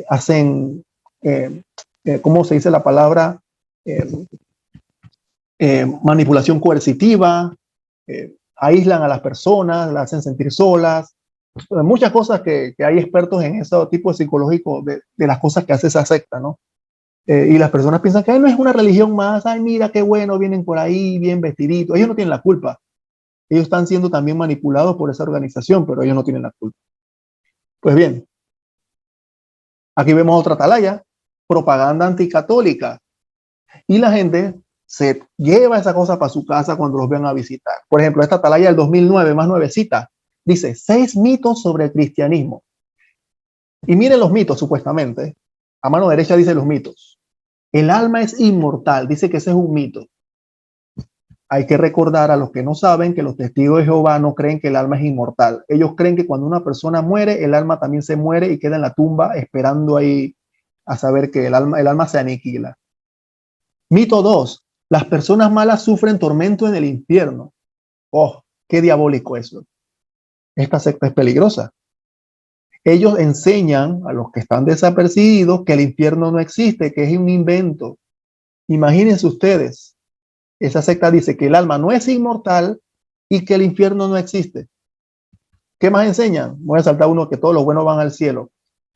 Hacen, ¿cómo se dice la palabra? Manipulación coercitiva. Aíslan a las personas, las hacen sentir solas, muchas cosas que hay expertos en ese tipo de psicológico de las cosas que hace esa secta, ¿no? Y las personas piensan que no es una religión más, ay, mira qué bueno, vienen por ahí bien vestiditos, ellos no tienen la culpa, ellos están siendo también manipulados por esa organización, pero ellos no tienen la culpa. Pues bien, aquí vemos otra atalaya, propaganda anticatólica, y la gente se lleva esa cosa para su casa cuando los vean a visitar. Por ejemplo, esta atalaya del 2009, más nuevecita, dice 6 mitos sobre el cristianismo. Y miren los mitos, supuestamente. A mano derecha dice los mitos. El alma es inmortal, dice que ese es un mito. Hay que recordar a los que no saben que los testigos de Jehová no creen que el alma es inmortal. Ellos creen que cuando una persona muere, el alma también se muere y queda en la tumba esperando ahí a saber que el alma se aniquila. Mito 2. Las personas malas sufren tormento en el infierno. Oh, qué diabólico eso. Esta secta es peligrosa. Ellos enseñan a los que están desapercibidos que el infierno no existe, que es un invento. Imagínense ustedes, esa secta dice que el alma no es inmortal y que el infierno no existe. ¿Qué más enseñan? Voy a saltar uno, que todos los buenos van al cielo.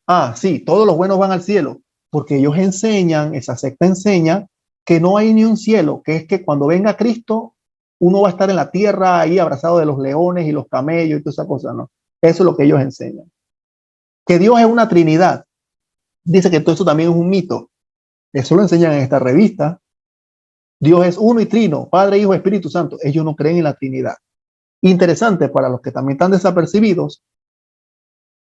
Ah, sí, todos los buenos van al cielo, porque ellos enseñan, esa secta enseña que no hay ni un cielo, que es que cuando venga Cristo, uno va a estar en la tierra ahí abrazado de los leones y los camellos y toda esa cosa, ¿no? Eso es lo que ellos enseñan. Que Dios es una Trinidad. Dice que todo eso también es un mito. Eso lo enseñan en esta revista. Dios es uno y trino, Padre, Hijo, Espíritu Santo. Ellos no creen en la Trinidad. Interesante para los que también están desapercibidos,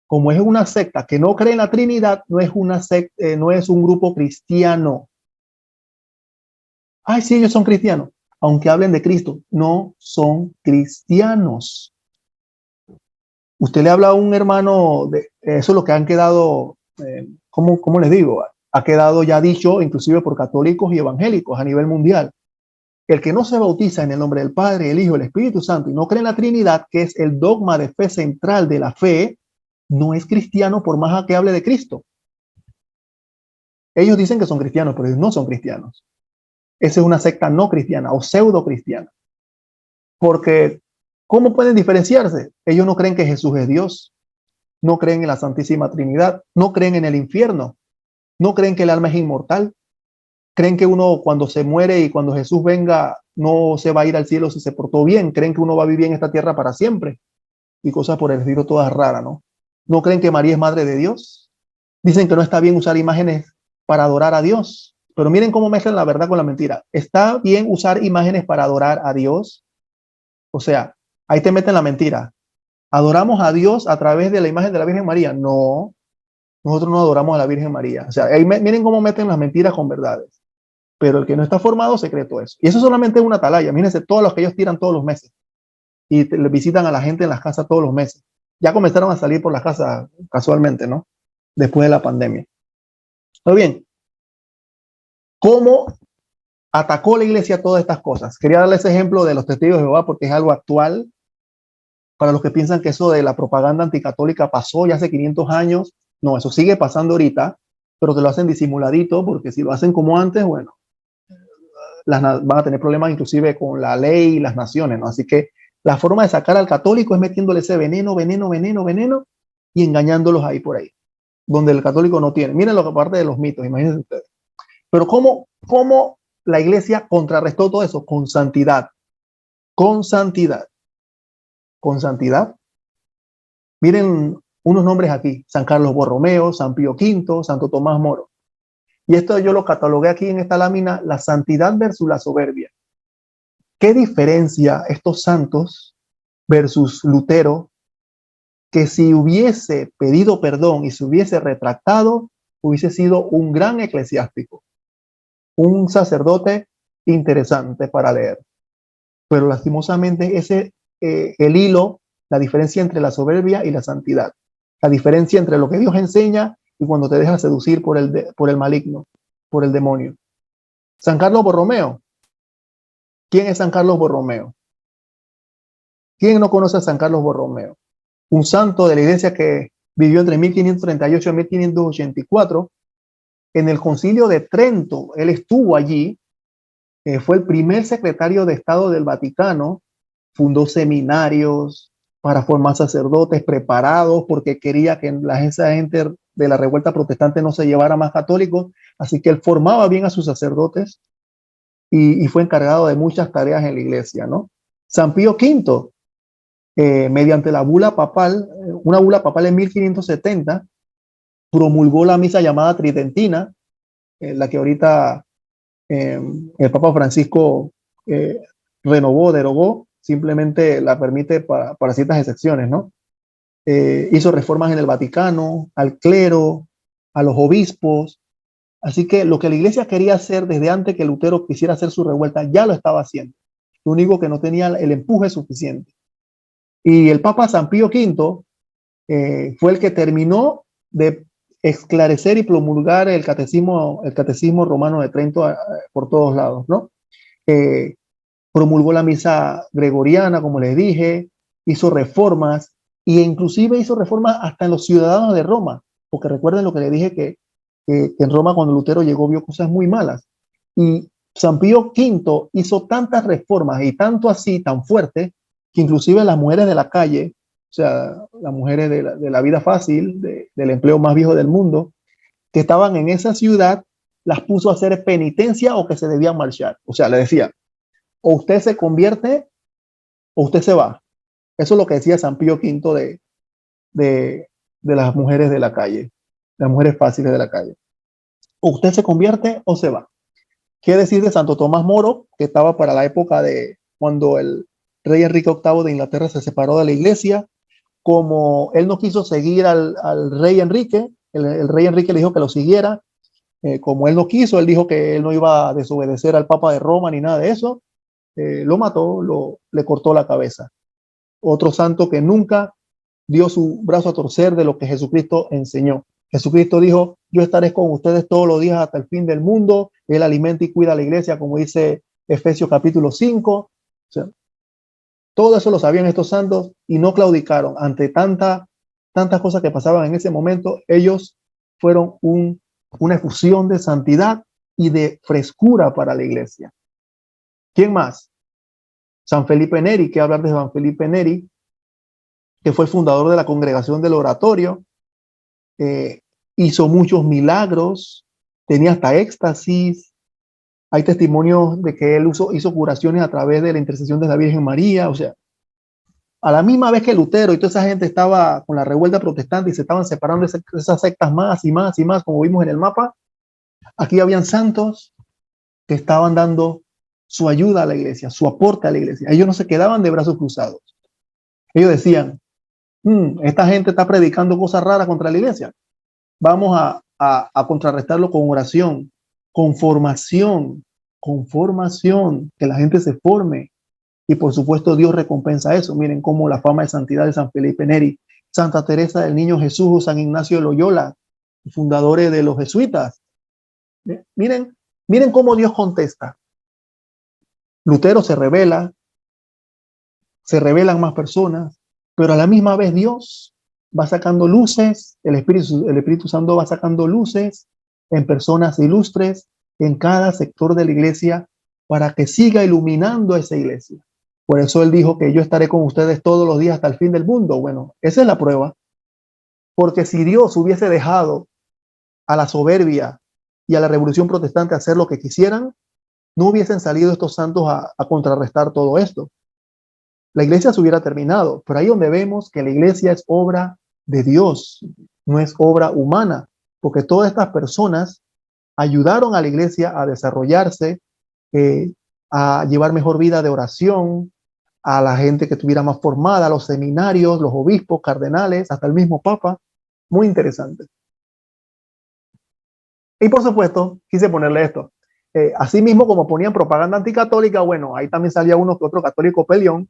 como es una secta que no cree en la Trinidad, no es una secta, no es un grupo cristiano. Ay, sí, ellos son cristianos. Aunque hablen de Cristo, no son cristianos. Usted le habla a un hermano, eso es lo que han quedado, ¿cómo les digo? Ha quedado ya dicho, inclusive por católicos y evangélicos a nivel mundial. El que no se bautiza en el nombre del Padre, el Hijo y el Espíritu Santo y no cree en la Trinidad, que es el dogma de fe central de la fe, no es cristiano por más que hable de Cristo. Ellos dicen que son cristianos, pero ellos no son cristianos. Esa es una secta no cristiana o pseudo cristiana. Porque, ¿cómo pueden diferenciarse? Ellos no creen que Jesús es Dios, no creen en la Santísima Trinidad, no creen en el infierno, no creen que el alma es inmortal, creen que uno cuando se muere y cuando Jesús venga no se va a ir al cielo si se portó bien, creen que uno va a vivir en esta tierra para siempre y cosas por el estilo todas raras, ¿no? No creen que María es madre de Dios, dicen que no está bien usar imágenes para adorar a Dios, pero miren cómo mezclan la verdad con la mentira. ¿Está bien usar imágenes para adorar a Dios? O sea, ahí te meten la mentira. ¿Adoramos a Dios a través de la imagen de la Virgen María? No, nosotros no adoramos a la Virgen María. O sea, ahí miren cómo meten las mentiras con verdades. Pero el que no está formado se cree todo eso. Y eso solamente es una atalaya. Mírense todos los que ellos tiran todos los meses. Y visitan a la gente en las casas todos los meses. Ya comenzaron a salir por las casas casualmente, ¿no? Después de la pandemia. Muy bien. ¿Cómo atacó la iglesia todas estas cosas? Quería darles ese ejemplo de los testigos de Jehová porque es algo actual. Para los que piensan que eso de la propaganda anticatólica pasó ya hace 500 años, no, eso sigue pasando ahorita, pero te lo hacen disimuladito, porque si lo hacen como antes, bueno, van a tener problemas inclusive con la ley y las naciones, ¿no? Así que La forma de sacar al católico es metiéndole ese veneno, veneno, veneno, veneno y engañándolos ahí por ahí, donde el católico no tiene. Miren lo que parte de los mitos, imagínense ustedes. Pero ¿cómo la iglesia contrarrestó todo eso? Con santidad, con santidad, con santidad. Miren unos nombres aquí: San Carlos Borromeo, San Pío V, Santo Tomás Moro. Y esto yo lo catalogué aquí en esta lámina: la santidad versus la soberbia. ¿Qué diferencia estos santos versus Lutero, que si hubiese pedido perdón y se hubiese retractado, hubiese sido un gran eclesiástico, un sacerdote interesante para leer? Pero lastimosamente el hilo, la diferencia entre la soberbia y la santidad, la diferencia entre lo que Dios enseña y cuando te dejas seducir por el maligno, por el demonio. San Carlos Borromeo. ¿Quién es San Carlos Borromeo? ¿Quién no conoce a San Carlos Borromeo? Un santo de la iglesia que vivió entre 1538 y 1584. En el Concilio de Trento, él estuvo allí, fue el primer secretario de Estado del Vaticano, fundó seminarios para formar sacerdotes preparados porque quería que esa gente de la revuelta protestante no se llevara más católicos, así que él formaba bien a sus sacerdotes y fue encargado de muchas tareas en la iglesia, ¿no? San Pío V, mediante la bula papal, una bula papal en 1570, promulgó la misa llamada tridentina, la que ahorita el Papa Francisco derogó, simplemente la permite para ciertas excepciones, ¿no? Hizo reformas en el Vaticano, al clero, a los obispos. Así que lo que la iglesia quería hacer desde antes que Lutero quisiera hacer su revuelta, ya lo estaba haciendo. Lo único que no tenía el empuje suficiente. Y el Papa San Pío V fue el que terminó de esclarecer y promulgar el catecismo romano de Trento por todos lados, ¿no? Promulgó la misa gregoriana, como les dije, hizo reformas e inclusive hizo reformas hasta en los ciudadanos de Roma, porque recuerden lo que les dije que en Roma cuando Lutero llegó vio cosas muy malas. Y San Pío V hizo tantas reformas y tanto así, tan fuerte, que inclusive las mujeres de la calle, o sea, las mujeres de la vida fácil, del empleo más viejo del mundo, que estaban en esa ciudad, las puso a hacer penitencia o que se debían marchar. O sea, le decía, o usted se convierte o usted se va. Eso es lo que decía San Pío V de las mujeres de la calle, las mujeres fáciles de la calle. O usted se convierte o se va. ¿Qué decir de Santo Tomás Moro, que estaba para la época de cuando el rey Enrique VIII de Inglaterra se separó de la iglesia? Como él no quiso seguir al rey Enrique, el rey Enrique le dijo que lo siguiera. Como él no quiso, él dijo que él no iba a desobedecer al Papa de Roma ni nada de eso. Lo mató, le cortó la cabeza. Otro santo que nunca dio su brazo a torcer de lo que Jesucristo enseñó. Jesucristo dijo, yo estaré con ustedes todos los días hasta el fin del mundo. Él alimenta y cuida a la iglesia, como dice Efesios capítulo 5. O sea, todo eso lo sabían estos santos y no claudicaron ante tantas cosas que pasaban en ese momento. Ellos fueron una efusión de santidad y de frescura para la iglesia. ¿Quién más? San Felipe Neri. ¿Qué hablar de San Felipe Neri? Que fue el fundador de la Congregación del Oratorio. Hizo muchos milagros, tenía hasta éxtasis. Hay testimonios de que él hizo curaciones a través de la intercesión de la Virgen María. O sea, a la misma vez que Lutero y toda esa gente estaba con la revuelta protestante y se estaban separando de esas sectas más y más y más, como vimos en el mapa, aquí habían santos que estaban dando su ayuda a la iglesia, su aporte a la iglesia. Ellos no se quedaban de brazos cruzados. Ellos decían, esta gente está predicando cosas raras contra la iglesia. Vamos a contrarrestarlo con oración, con formación, que la gente se forme. Y por supuesto Dios recompensa eso. Miren cómo la fama de santidad de San Felipe Neri, Santa Teresa del Niño Jesús o San Ignacio de Loyola, fundadores de los jesuitas. Miren cómo Dios contesta. Lutero se rebelan más personas, pero a la misma vez Dios va sacando luces, el Espíritu Santo va sacando luces en personas ilustres en cada sector de la iglesia para que siga iluminando esa iglesia. Por eso él dijo que yo estaré con ustedes todos los días hasta el fin del mundo. Bueno, esa es la prueba, porque si Dios hubiese dejado a la soberbia y a la revolución protestante hacer lo que quisieran, no hubiesen salido estos santos a contrarrestar todo esto. La iglesia se hubiera terminado, pero ahí donde vemos que la iglesia es obra de Dios, no es obra humana, porque todas estas personas ayudaron a la iglesia a desarrollarse, eh, a llevar mejor vida de oración, a la gente que estuviera más formada, a los seminarios, los obispos, cardenales, hasta el mismo papa. Muy interesante. Y por supuesto, quise ponerle esto. Así mismo como ponían propaganda anticatólica, bueno, ahí también salía uno que otro católico peleón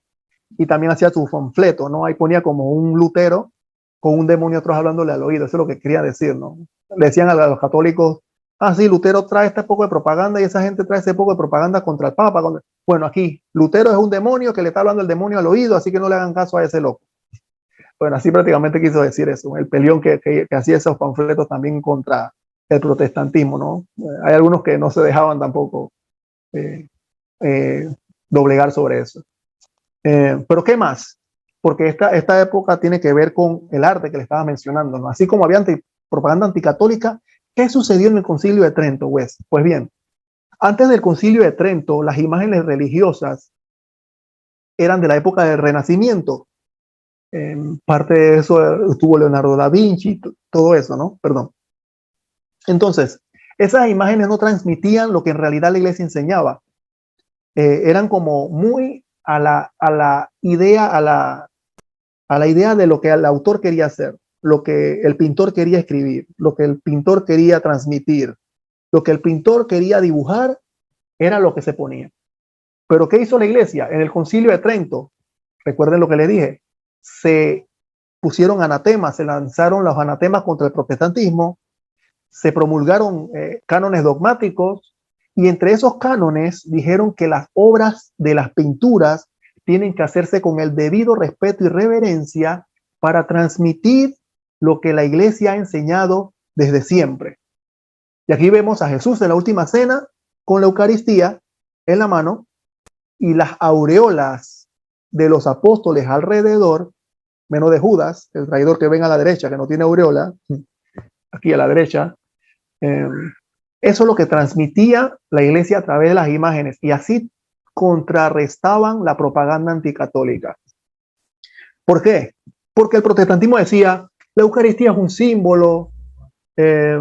y también hacía su panfleto, ¿no? Ahí ponía como un Lutero con un demonio atrás hablándole al oído, eso es lo que quería decir, ¿no? Le decían a los católicos, ah, sí, Lutero trae este poco de propaganda y esa gente trae ese poco de propaganda contra el Papa. Bueno, aquí, Lutero es un demonio que le está hablando el demonio al oído, así que no le hagan caso a ese loco. Bueno, así prácticamente quiso decir eso, el peleón que hacía esos panfletos también contra el protestantismo, ¿no? Hay algunos que no se dejaban tampoco eh, eh, doblegar sobre eso. Pero ¿qué más? Porque esta época tiene que ver con el arte que le estaba mencionando, ¿no? Así como había propaganda anticatólica, ¿qué sucedió en el Concilio de Trento, Wes? Pues bien, antes del Concilio de Trento, las imágenes religiosas eran de la época del Renacimiento. Parte de eso estuvo Leonardo da Vinci, todo eso, ¿no? Perdón. Entonces, esas imágenes no transmitían lo que en realidad la iglesia enseñaba. Eran como muy a la idea, a la idea de lo que el autor quería hacer, lo que el pintor quería escribir, lo que el pintor quería transmitir, lo que el pintor quería dibujar, era lo que se ponía. Pero ¿qué hizo la iglesia? En el Concilio de Trento, recuerden lo que le dije, se pusieron anatemas, se lanzaron los anatemas contra el protestantismo, se promulgaron cánones dogmáticos y entre esos cánones dijeron que las obras de las pinturas tienen que hacerse con el debido respeto y reverencia para transmitir lo que la iglesia ha enseñado desde siempre. Y aquí vemos a Jesús en la última cena con la Eucaristía en la mano y las aureolas de los apóstoles alrededor, menos de Judas, el traidor que ven a la derecha, que no tiene aureola, aquí a la derecha. Eso es lo que transmitía la iglesia a través de las imágenes y así contrarrestaban la propaganda anticatólica. ¿Por qué? Porque el protestantismo decía, la Eucaristía es un símbolo, eh,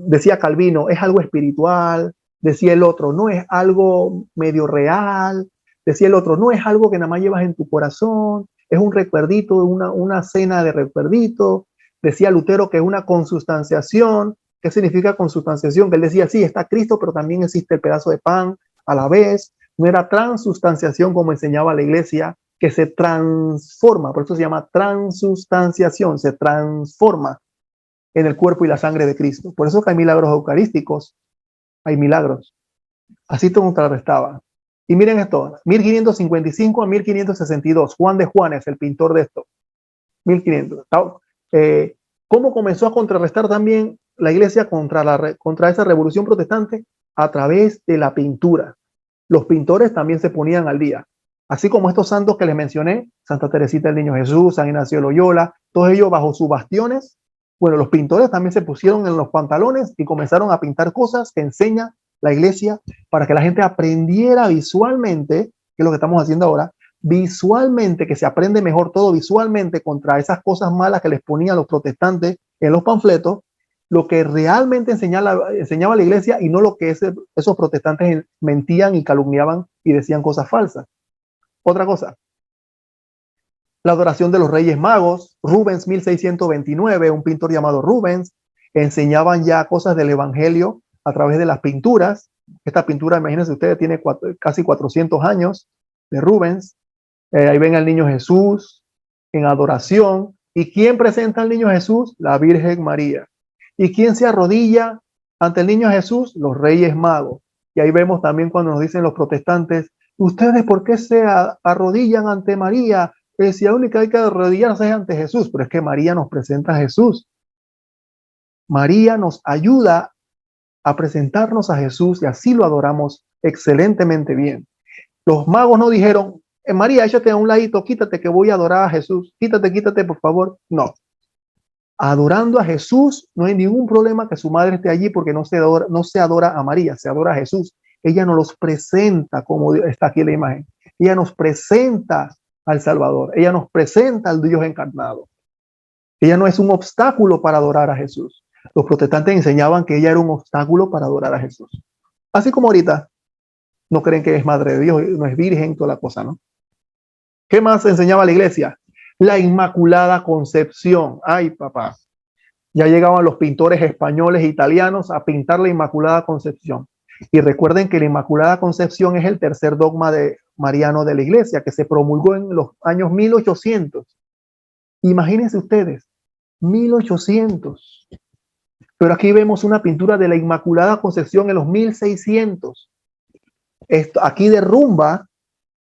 decía Calvino, es algo espiritual, decía el otro, no es algo medio real, decía el otro, no es algo que nada más llevas en tu corazón, es un recuerdito, una cena de recuerdito, decía Lutero que es una consustanciación. ¿Qué significa consustanciación? Que él decía, sí, está Cristo, pero también existe el pedazo de pan a la vez. No era transustanciación como enseñaba la iglesia, que se transforma, por eso se llama transustanciación, se transforma en el cuerpo y la sangre de Cristo. Por eso que hay milagros eucarísticos, hay milagros. Así te contrarrestaba. Y miren esto, 1555 a 1562, Juan de Juanes, el pintor de esto, 1500. ¿Cómo comenzó a contrarrestar también la iglesia contra esa revolución protestante? A través de la pintura. Los pintores también se ponían al día. Así como estos santos que les mencioné, Santa Teresita del Niño Jesús, San Ignacio de Loyola, todos ellos bajo sus bastiones. Bueno, los pintores también se pusieron en los pantalones y comenzaron a pintar cosas que enseña la iglesia para que la gente aprendiera visualmente, que es lo que estamos haciendo ahora, visualmente, que se aprende mejor todo visualmente contra esas cosas malas que les ponían los protestantes en los panfletos, lo que realmente enseñaba la iglesia y no lo que esos protestantes mentían y calumniaban y decían cosas falsas. Otra cosa, la adoración de los Reyes Magos, Rubens 1629, un pintor llamado Rubens, enseñaban ya cosas del Evangelio a través de las pinturas. Esta pintura, imagínense ustedes, tiene casi 400 años de Rubens. Ahí ven al niño Jesús en adoración. ¿Y quién presenta al niño Jesús? La Virgen María. ¿Y quién se arrodilla ante el niño Jesús? Los Reyes Magos. Y ahí vemos también cuando nos dicen los protestantes, ¿ustedes por qué se arrodillan ante María? Si la única que hay que arrodillarse es ante Jesús, pero es que María nos presenta a Jesús. María nos ayuda a presentarnos a Jesús y así lo adoramos excelentemente bien. Los magos no dijeron, María, échate a un ladito, quítate que voy a adorar a Jesús. Quítate, quítate, por favor. No. Adorando a Jesús, no hay ningún problema que su madre esté allí porque no se adora a María, se adora a Jesús. Ella nos los presenta, como está aquí en la imagen. Ella nos presenta al Salvador. Ella nos presenta al Dios encarnado. Ella no es un obstáculo para adorar a Jesús. Los protestantes enseñaban que ella era un obstáculo para adorar a Jesús. Así como ahorita no creen que es madre de Dios, no es virgen, toda la cosa, ¿no? ¿Qué más enseñaba la iglesia? La Inmaculada Concepción. Ay, papá. Ya llegaban los pintores españoles e italianos a pintar la Inmaculada Concepción. Y recuerden que la Inmaculada Concepción es el tercer dogma mariano de la iglesia, que se promulgó en los años 1800. Imagínense ustedes, 1800. Pero aquí vemos una pintura de la Inmaculada Concepción en los 1600. Aquí derrumba,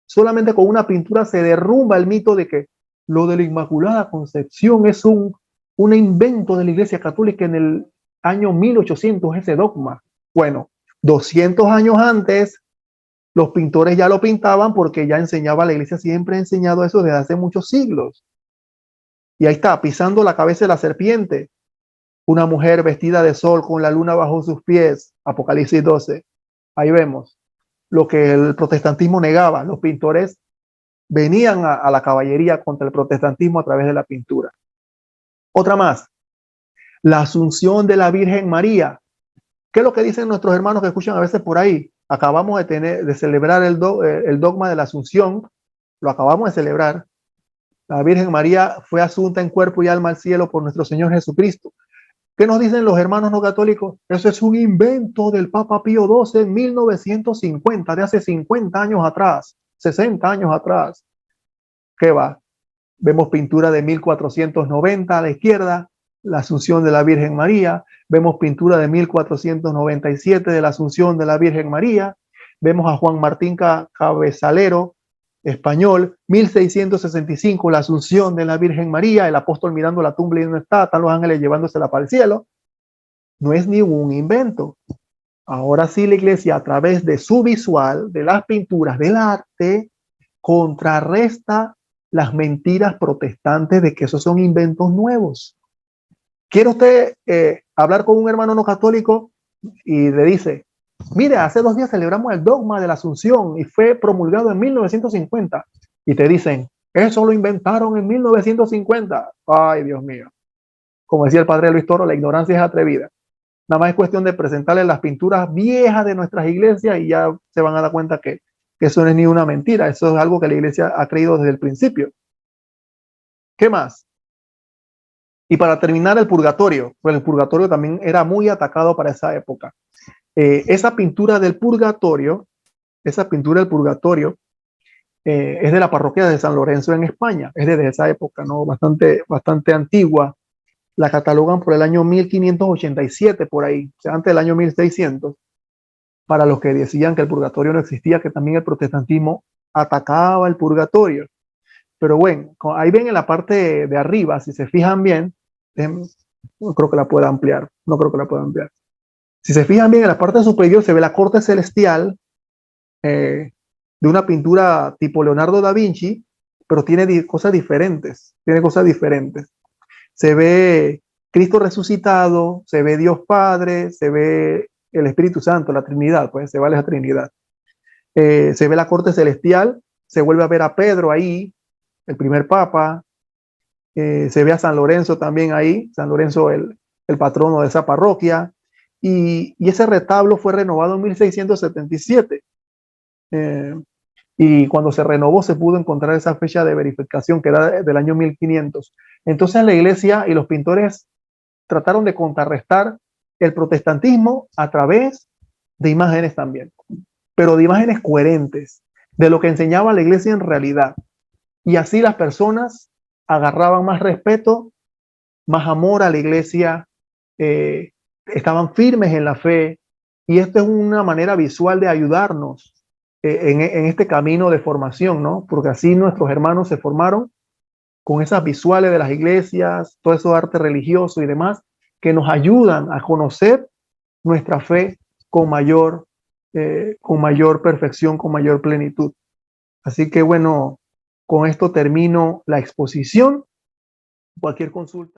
solamente con una pintura se derrumba el mito de que lo de la Inmaculada Concepción es un invento de la Iglesia Católica en el año 1800, ese dogma. Bueno, 200 años antes, los pintores ya lo pintaban porque ya enseñaba, la Iglesia siempre ha enseñado eso desde hace muchos siglos. Y ahí está, pisando la cabeza de la serpiente, una mujer vestida de sol con la luna bajo sus pies, Apocalipsis 12. Ahí vemos lo que el protestantismo negaba. Los pintores venían a la caballería contra el protestantismo a través de la pintura. Otra más, la Asunción de la Virgen María. ¿Qué es lo que dicen nuestros hermanos que escuchan a veces por ahí? Acabamos de celebrar el dogma de la Asunción, lo acabamos de celebrar. La Virgen María fue asunta en cuerpo y alma al cielo por nuestro Señor Jesucristo. ¿Qué nos dicen los hermanos no católicos? Eso es un invento del Papa Pío XII en 1950, de hace 50 años atrás, 60 años atrás. ¿Qué va? Vemos pintura de 1490 a la izquierda, la Asunción de la Virgen María. Vemos pintura de 1497 de la Asunción de la Virgen María. Vemos a Juan Martín Cabezalero, español, 1665, la Asunción de la Virgen María, el apóstol mirando la tumba y no está, están los ángeles llevándosela para el cielo. No es ningún invento. Ahora sí la iglesia, a través de su visual, de las pinturas, del arte, contrarresta las mentiras protestantes de que esos son inventos nuevos. ¿Quiere usted hablar con un hermano no católico y le dice, mire, hace 2 días celebramos el dogma de la Asunción y fue promulgado en 1950? Y te dicen, eso lo inventaron en 1950. Ay, Dios mío. Como decía el padre Luis Toro, la ignorancia es atrevida. Nada más es cuestión de presentarles las pinturas viejas de nuestras iglesias y ya se van a dar cuenta que eso no es ni una mentira. Eso es algo que la iglesia ha creído desde el principio. ¿Qué más? Y para terminar, el purgatorio. Pues el purgatorio también era muy atacado para esa época. Esa pintura del purgatorio es de la parroquia de San Lorenzo en España. Es desde esa época, ¿no? Bastante antigua. La catalogan por el año 1587, por ahí, o sea, antes del año 1600, para los que decían que el purgatorio no existía, que también el protestantismo atacaba el purgatorio. Pero bueno, ahí ven en la parte de arriba, si se fijan bien, no creo que la pueda ampliar, Si se fijan bien, en la parte superior se ve la corte celestial de una pintura tipo Leonardo da Vinci, pero tiene cosas diferentes. Se ve Cristo resucitado, se ve Dios Padre, se ve el Espíritu Santo, la Trinidad, pues se va a la Trinidad. Se ve la corte celestial, se vuelve a ver a Pedro ahí, el primer papa. Se ve a San Lorenzo también ahí, San Lorenzo el patrono de esa parroquia. Y ese retablo fue renovado en 1677. Y cuando se renovó se pudo encontrar esa fecha de verificación que era del año 1500. Entonces la iglesia y los pintores trataron de contrarrestar el protestantismo a través de imágenes también, pero de imágenes coherentes, de lo que enseñaba la iglesia en realidad. Y así las personas agarraban más respeto, más amor a la iglesia, estaban firmes en la fe. Y esto es una manera visual de ayudarnos en este camino de formación, ¿no? Porque así nuestros hermanos se formaron con esas visuales de las iglesias, todo eso arte religioso y demás, que nos ayudan a conocer nuestra fe con mayor perfección, con mayor plenitud. Así que bueno, con esto termino la exposición. Cualquier consulta.